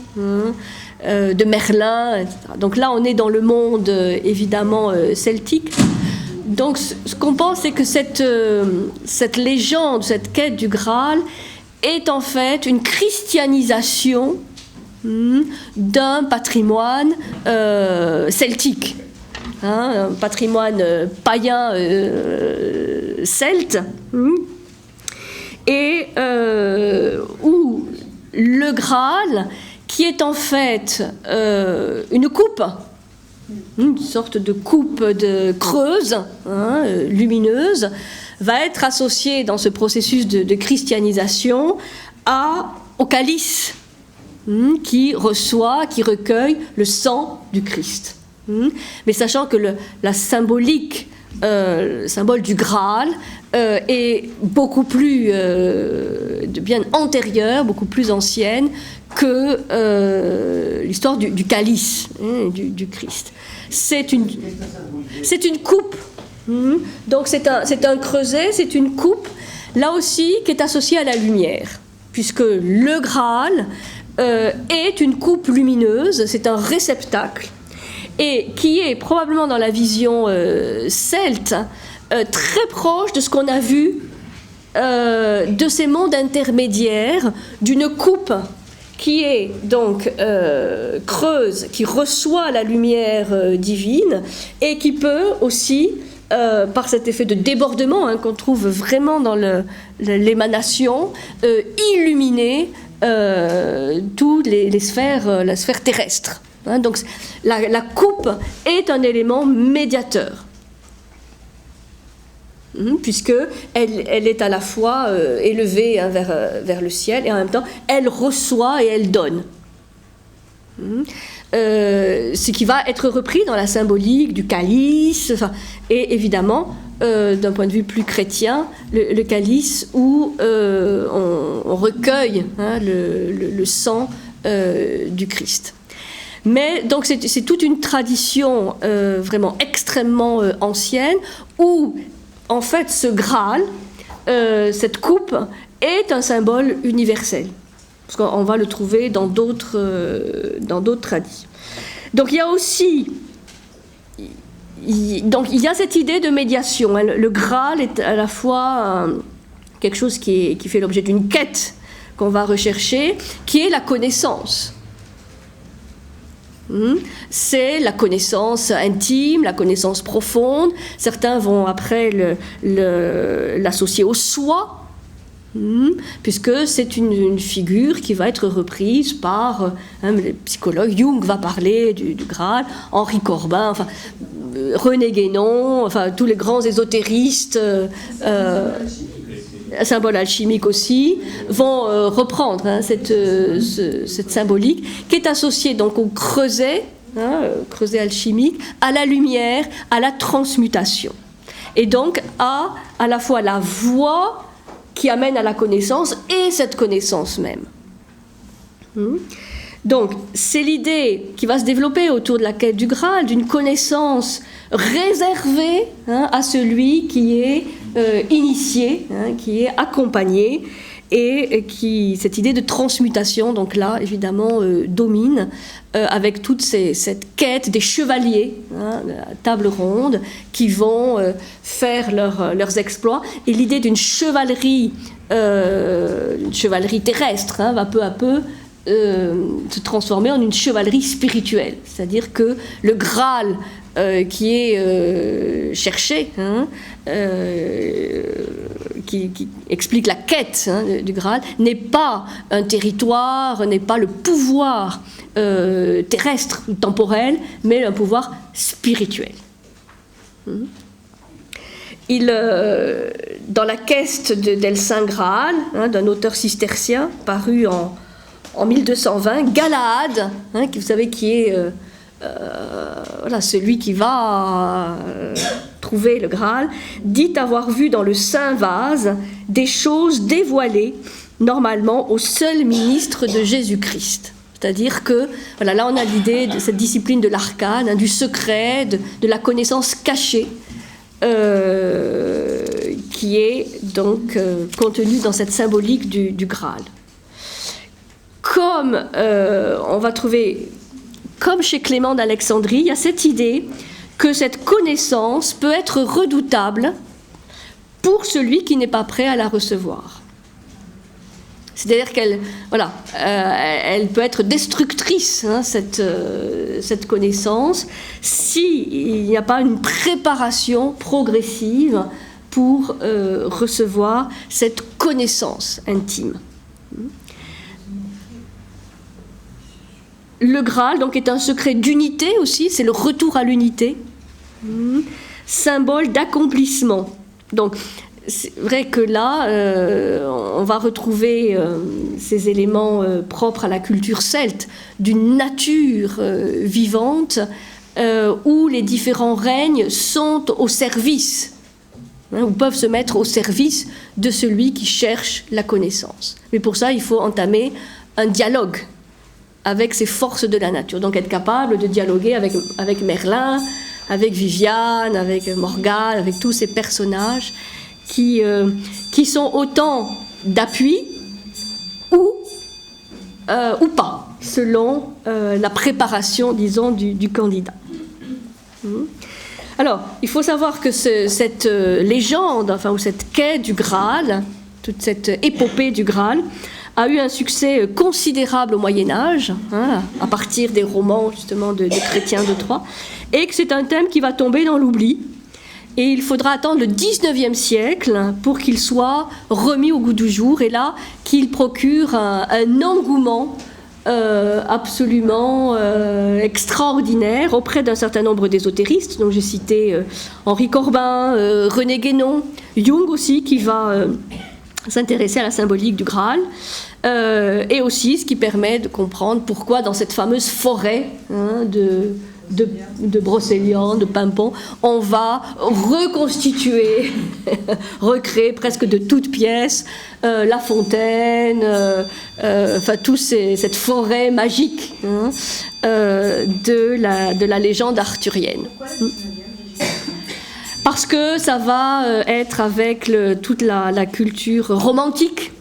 de Merlin, etc. Donc là, on est dans le monde évidemment celtique. Donc ce qu'on pense, c'est que cette légende, cette quête du Graal est en fait une christianisation d'un patrimoine celtique, un patrimoine païen celte, et où le Graal, qui est en fait une coupe, une sorte de coupe creuse, lumineuse, va être associé dans ce processus de christianisation au calice qui recueille le sang du Christ. Mais sachant que la symbolique, le symbole du Graal, est beaucoup plus bien antérieure, beaucoup plus ancienne que l'histoire du calice du Christ. C'est une coupe. Donc c'est un creuset, c'est une coupe, là aussi qui est associée à la lumière, puisque le Graal est une coupe lumineuse, c'est un réceptacle, et qui est probablement dans la vision celte très proche de ce qu'on a vu de ces mondes intermédiaires, d'une coupe qui est donc creuse, qui reçoit la lumière divine, et qui peut aussi, par cet effet de débordement qu'on trouve vraiment dans l'émanation, illuminer toutes les sphères, la sphère terrestre. Donc la coupe est un élément médiateur, puisque elle est à la fois élevée vers le ciel, et en même temps elle reçoit et elle donne. Ce qui va être repris dans la symbolique du calice, et évidemment d'un point de vue plus chrétien, le calice où on recueille le sang du Christ. Mais donc c'est toute une tradition vraiment extrêmement ancienne, où en fait ce Graal, cette coupe, est un symbole universel. Parce qu'on va le trouver dans d'autres tradis. Donc il y a aussi il y a cette idée de médiation. Le Graal est à la fois quelque chose qui fait l'objet d'une quête qu'on va rechercher, qui est la connaissance. C'est la connaissance intime, la connaissance profonde. Certains vont après l'associer au soi, puisque c'est une figure qui va être reprise par les psychologues. Jung va parler du Graal, Henri Corbin, René Guénon, tous les grands ésotéristes, symbole alchimique aussi, vont reprendre cette symbolique qui est associée donc au creuset, creuset alchimique, à la lumière, à la transmutation, et donc à la fois la voie qui amène à la connaissance et cette connaissance même. Donc c'est l'idée qui va se développer autour de la quête du Graal, d'une connaissance réservée à celui qui est initié, qui est accompagné, et cette idée de transmutation, donc là évidemment domine, avec toute cette quête des chevaliers, la table ronde, qui vont faire leurs exploits, et l'idée d'une chevalerie terrestre va peu à peu se transformer en une chevalerie spirituelle, c'est-à-dire que le Graal qui est cherché, qui explique la quête du Graal, n'est pas un territoire, n'est pas le pouvoir terrestre ou temporel, mais un pouvoir spirituel. Dans la quête d'El Saint Graal, d'un auteur cistercien paru en 1220, Galahad, vous savez qui est celui qui va trouver le Graal, dit avoir vu dans le saint vase des choses dévoilées normalement au seul ministre de Jésus-Christ. C'est-à-dire que, là on a l'idée de cette discipline de l'arcane, du secret, de la connaissance cachée, qui est donc contenue dans cette symbolique du Graal. Comme on va trouver, comme chez Clément d'Alexandrie, il y a cette idée que cette connaissance peut être redoutable pour celui qui n'est pas prêt à la recevoir. C'est-à-dire qu'elle elle peut être destructrice, cette connaissance, s'il n'y a pas une préparation progressive pour recevoir cette connaissance intime. Le Graal donc, est un secret d'unité aussi, c'est le retour à l'unité, symbole d'accomplissement. Donc, c'est vrai que là, on va retrouver ces éléments propres à la culture celte, d'une nature vivante où les différents règnes sont au service, ou peuvent se mettre au service de celui qui cherche la connaissance. Mais pour ça, il faut entamer un dialogue avec ces forces de la nature. Donc être capable de dialoguer avec Merlin, avec Viviane, avec Morgane, avec tous ces personnages qui sont autant d'appui ou pas, selon la préparation, disons, du candidat. Alors, il faut savoir que cette légende, ou cette quête du Graal, toute cette épopée du Graal, a eu un succès considérable au Moyen-Âge, à partir des romans justement de Chrétien de Troyes, et que c'est un thème qui va tomber dans l'oubli. Et il faudra attendre le XIXe siècle pour qu'il soit remis au goût du jour, et là qu'il procure un engouement absolument extraordinaire auprès d'un certain nombre d'ésotéristes. Donc j'ai cité Henri Corbin, René Guénon, Jung aussi, qui va s'intéresser à la symbolique du Graal, et aussi ce qui permet de comprendre pourquoi dans cette fameuse forêt de Brocéliande, de Pimpon, on va reconstituer, recréer presque de toutes pièces la fontaine, cette forêt magique de la légende arthurienne. Parce que ça va être avec toute la culture romantique,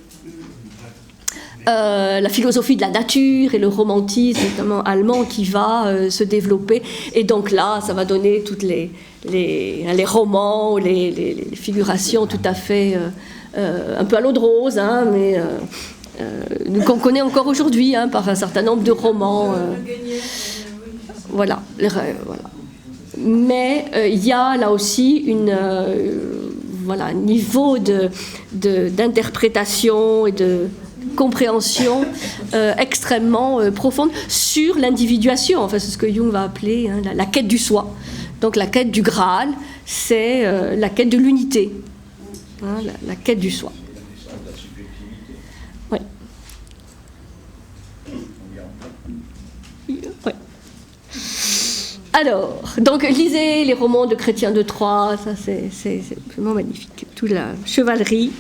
la philosophie de la nature et le romantisme, notamment allemand, qui va se développer. Et donc là, ça va donner toutes les romans, les figurations tout à fait un peu à l'eau de rose, mais qu'on connaît encore aujourd'hui par un certain nombre de romans. Voilà. Mais il y a là aussi un niveau d'interprétation et de compréhension extrêmement profonde sur l'individuation. C'est ce que Jung va appeler la quête du soi. Donc la quête du Graal, c'est la quête de l'unité, la quête du soi. Ouais. Ouais. Alors, donc lisez les romans de Chrétien de Troyes, ça c'est vraiment magnifique. Toute la chevalerie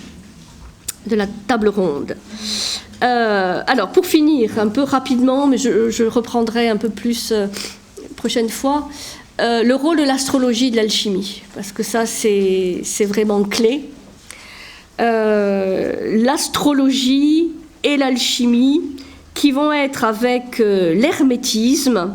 de la table ronde. Alors, pour finir, un peu rapidement, mais je reprendrai un peu plus prochaine fois, le rôle de l'astrologie et de l'alchimie, parce que ça, c'est vraiment clé. L'astrologie et l'alchimie, qui vont être avec l'hermétisme,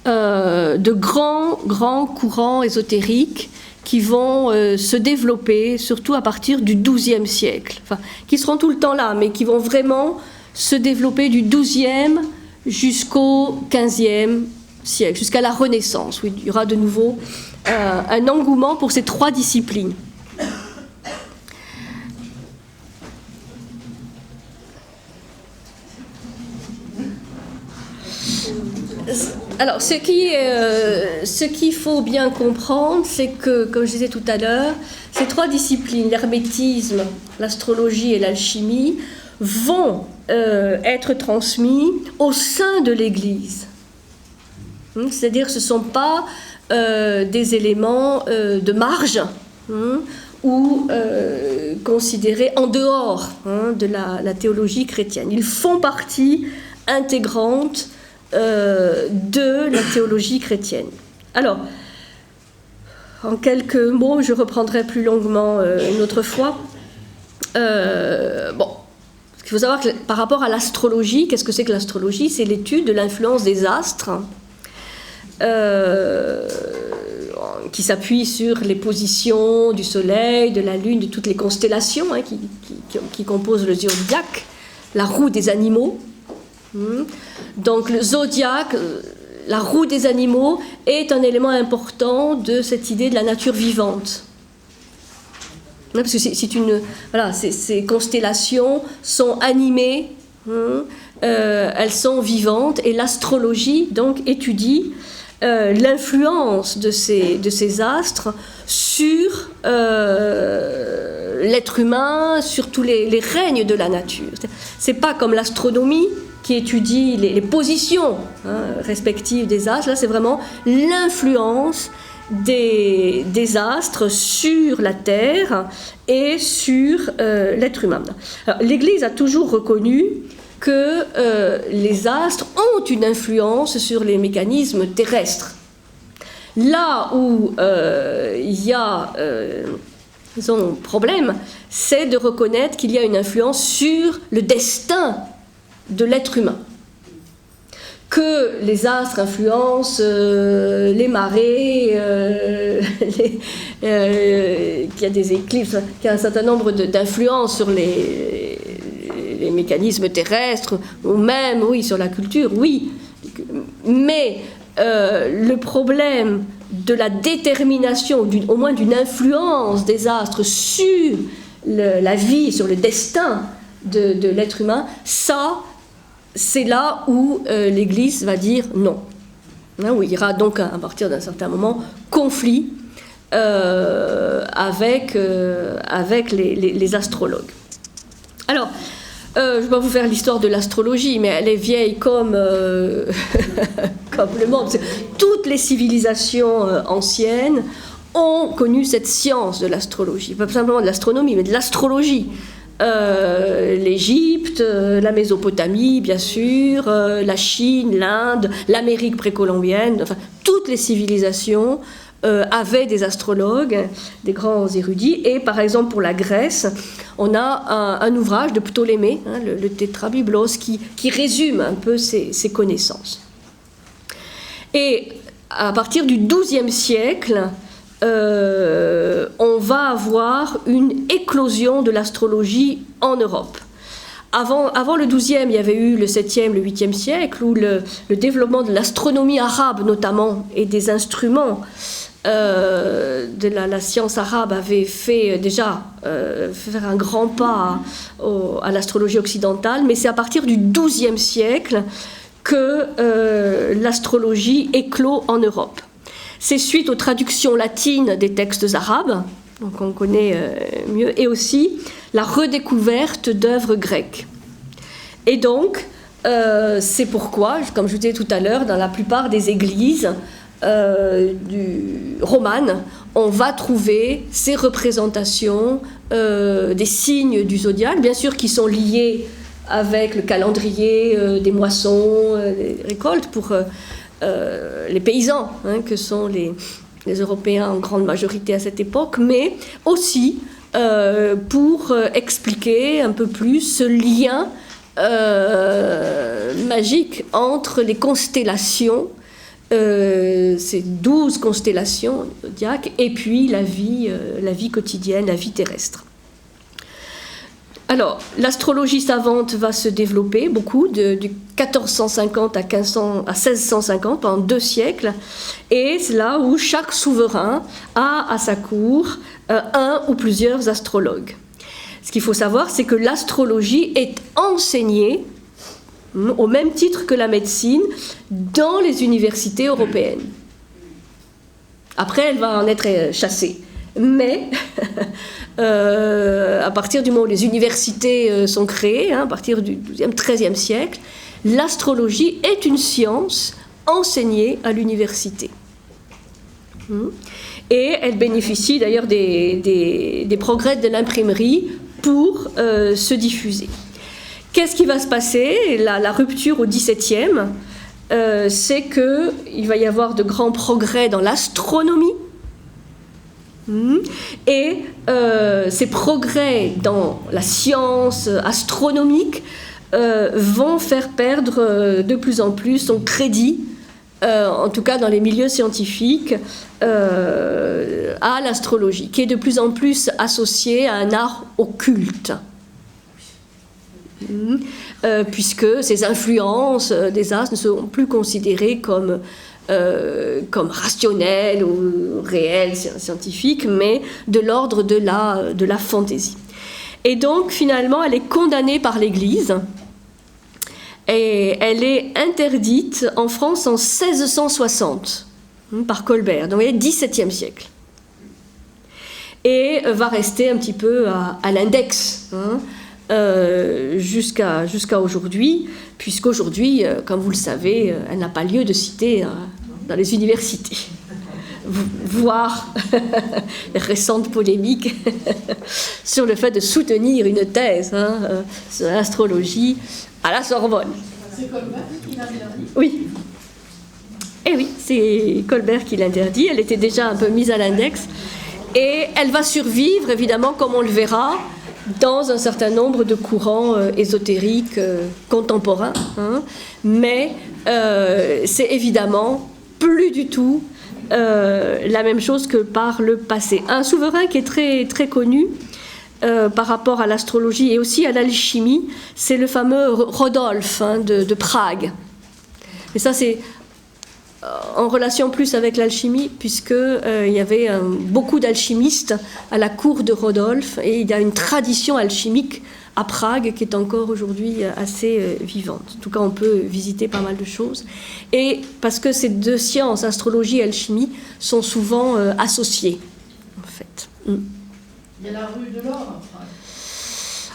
de grands courants ésotériques qui vont se développer, surtout à partir du XIIe siècle, qui seront tout le temps là, mais qui vont vraiment se développer du XIIe jusqu'au XVe siècle, jusqu'à la Renaissance, où il y aura de nouveau un engouement pour ces trois disciplines. Alors, ce qu'il faut bien comprendre, c'est que, comme je disais tout à l'heure, ces trois disciplines, l'hermétisme, l'astrologie et l'alchimie, vont être transmis au sein de l'Église. C'est-à-dire que ce ne sont pas des éléments de marge ou considérés en dehors de la théologie chrétienne. Ils font partie intégrante de la théologie chrétienne. Alors, en quelques mots, je reprendrai plus longuement une autre fois. Bon, il faut savoir que par rapport à l'astrologie, qu'est-ce que c'est que l'astrologie? C'est l'étude de l'influence des astres qui s'appuie sur les positions du Soleil, de la Lune, de toutes les constellations qui composent le zodiaque, la roue des animaux. Donc le zodiaque, la roue des animaux, est un élément important de cette idée de la nature vivante. Parce que ces constellations sont animées, elles sont vivantes, et l'astrologie donc étudie l'influence de ces astres sur l'être humain, sur tous les règnes de la nature. C'est pas comme l'astronomie qui étudie les positions respectives des astres. Là, c'est vraiment l'influence des astres sur la Terre et sur l'être humain. Alors, l'Église a toujours reconnu que les astres ont une influence sur les mécanismes terrestres. Là où il y a un problème, c'est de reconnaître qu'il y a une influence sur le destin de l'être humain. Que les astres influencent les marées, qu'il y a des éclipses, qu'il y a un certain nombre d'influences sur les mécanismes terrestres, ou même, oui, sur la culture, oui. Mais le problème de la détermination, au moins d'une influence des astres sur la vie, sur le destin de l'être humain, ça, c'est là où l'Église va dire non. Où il y aura donc, à partir d'un certain moment, conflit avec les astrologues. Alors, je ne vais pas vous faire l'histoire de l'astrologie, mais elle est vieille comme le monde. Toutes les civilisations anciennes ont connu cette science de l'astrologie. Pas simplement de l'astronomie, mais de l'astrologie. L'Égypte, la Mésopotamie, bien sûr, la Chine, l'Inde, l'Amérique précolombienne, enfin, toutes les civilisations avaient des astrologues, des grands érudits. Et par exemple, pour la Grèce, on a un ouvrage de Ptolémée, le Tétrabiblos, qui résume un peu ces connaissances. Et à partir du XIIe siècle, on va avoir une éclosion de l'astrologie en Europe. Avant le XIIe, il y avait eu le 7e, le 8e siècle, où le développement de l'astronomie arabe notamment, et des instruments de la science arabe avait fait déjà faire un grand pas à l'astrologie occidentale, mais c'est à partir du XIIe siècle que l'astrologie éclot en Europe. C'est suite aux traductions latines des textes arabes, donc on connaît mieux, et aussi la redécouverte d'œuvres grecques. Et donc, c'est pourquoi, comme je vous disais tout à l'heure, dans la plupart des églises romanes, on va trouver ces représentations des signes du zodiaque, bien sûr qui sont liés avec le calendrier des moissons, des récoltes, pour les paysans, que sont les Européens en grande majorité à cette époque, mais aussi pour expliquer un peu plus ce lien magique entre les constellations, ces 12 constellations zodiaques, et puis la vie quotidienne, la vie terrestre. Alors, l'astrologie savante va se développer beaucoup, du 1450 à 1650, pendant 2 siècles, et c'est là où chaque souverain a à sa cour un ou plusieurs astrologues. Ce qu'il faut savoir, c'est que l'astrologie est enseignée au même titre que la médecine, dans les universités européennes. Après, elle va en être chassée. Mais, à partir du moment où les universités sont créées, à partir du XIIe, XIIIe siècle, l'astrologie est une science enseignée à l'université. Et elle bénéficie d'ailleurs des progrès de l'imprimerie pour se diffuser. Qu'est-ce qui va se passer ? La rupture au XVIIe, c'est qu'il va y avoir de grands progrès dans l'astronomie. Et ces progrès dans la science astronomique vont faire perdre de plus en plus son crédit, en tout cas dans les milieux scientifiques, à l'astrologie, qui est de plus en plus associée à un art occulte. Puisque ces influences des astres ne sont plus considérées comme rationnelles ou réelles, scientifiques, mais de l'ordre de la fantaisie. Et donc, finalement, elle est condamnée par l'Église, et elle est interdite en France en 1660, par Colbert, donc XVIIe siècle. Et va rester un petit peu à l'index, jusqu'à aujourd'hui, puisqu'aujourd'hui, comme vous le savez, elle n'a pas lieu de citer dans les universités. Voire récente polémique sur le fait de soutenir une thèse sur l'astrologie à la Sorbonne. C'est Colbert qui l'interdit. Oui. Et oui, c'est Colbert qui l'interdit. Elle était déjà un peu mise à l'index. Et elle va survivre, évidemment, comme on le verra, dans un certain nombre de courants ésotériques contemporains. Mais c'est évidemment plus du tout la même chose que par le passé. Un souverain qui est très, très connu par rapport à l'astrologie et aussi à l'alchimie, c'est le fameux Rodolphe de Prague. Et ça, c'est en relation plus avec l'alchimie, puisqu'il y avait beaucoup d'alchimistes à la cour de Rodolphe, et il y a une tradition alchimique à Prague qui est encore aujourd'hui assez vivante. En tout cas, on peut visiter pas mal de choses. Et parce que ces deux sciences, astrologie et alchimie, sont souvent associées, en fait. Il y a la rue de l'Or à Prague.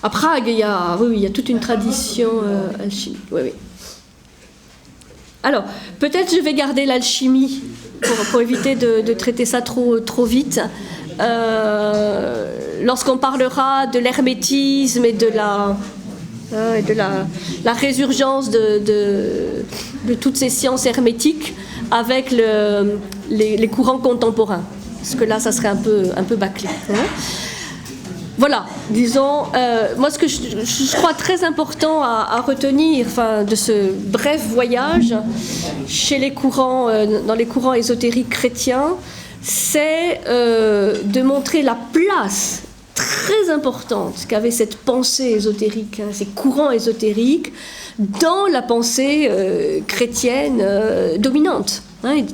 À Prague, il y a toute une tradition alchimique. Oui, oui. Alors, peut-être je vais garder l'alchimie pour éviter de traiter ça trop vite. Lorsqu'on parlera de l'hermétisme et de la résurgence de toutes ces sciences hermétiques avec les courants contemporains. Parce que là, ça serait un peu bâclé. Voilà, disons, moi ce que je crois très important à retenir de ce bref voyage chez dans les courants ésotériques chrétiens, c'est de montrer la place très importante qu'avait cette pensée ésotérique, ces courants ésotériques, dans la pensée chrétienne dominante,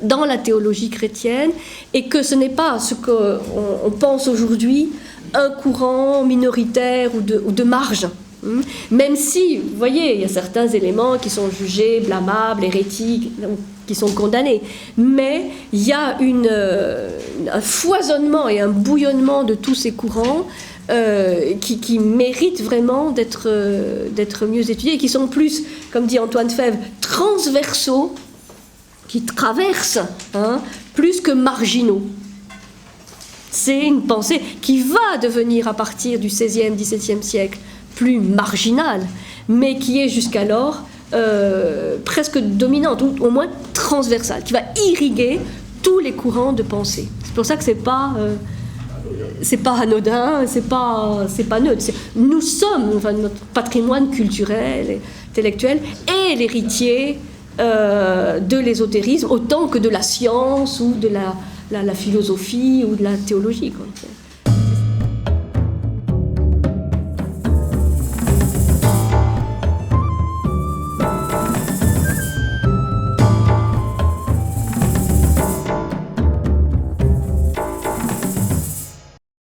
dans la théologie chrétienne, et que ce n'est pas ce qu'on pense aujourd'hui, un courant minoritaire ou de marge. Même si, vous voyez, il y a certains éléments qui sont jugés blâmables, hérétiques, qui sont condamnés, mais il y a un foisonnement et un bouillonnement de tous ces courants qui méritent vraiment d'être mieux étudiés et qui sont plus, comme dit Antoine Fèvre, transversaux, qui traversent, plus que marginaux. C'est une pensée qui va devenir, à partir du XVIe, XVIIe siècle, plus marginale, mais qui est jusqu'alors presque dominante, ou au moins transversale, qui va irriguer tous les courants de pensée. C'est pour ça que c'est pas anodin, c'est pas neutre. Nous sommes, notre patrimoine culturel, et intellectuel, est l'héritier de l'ésotérisme, autant que de la science ou de la philosophie ou de la théologie, quoi.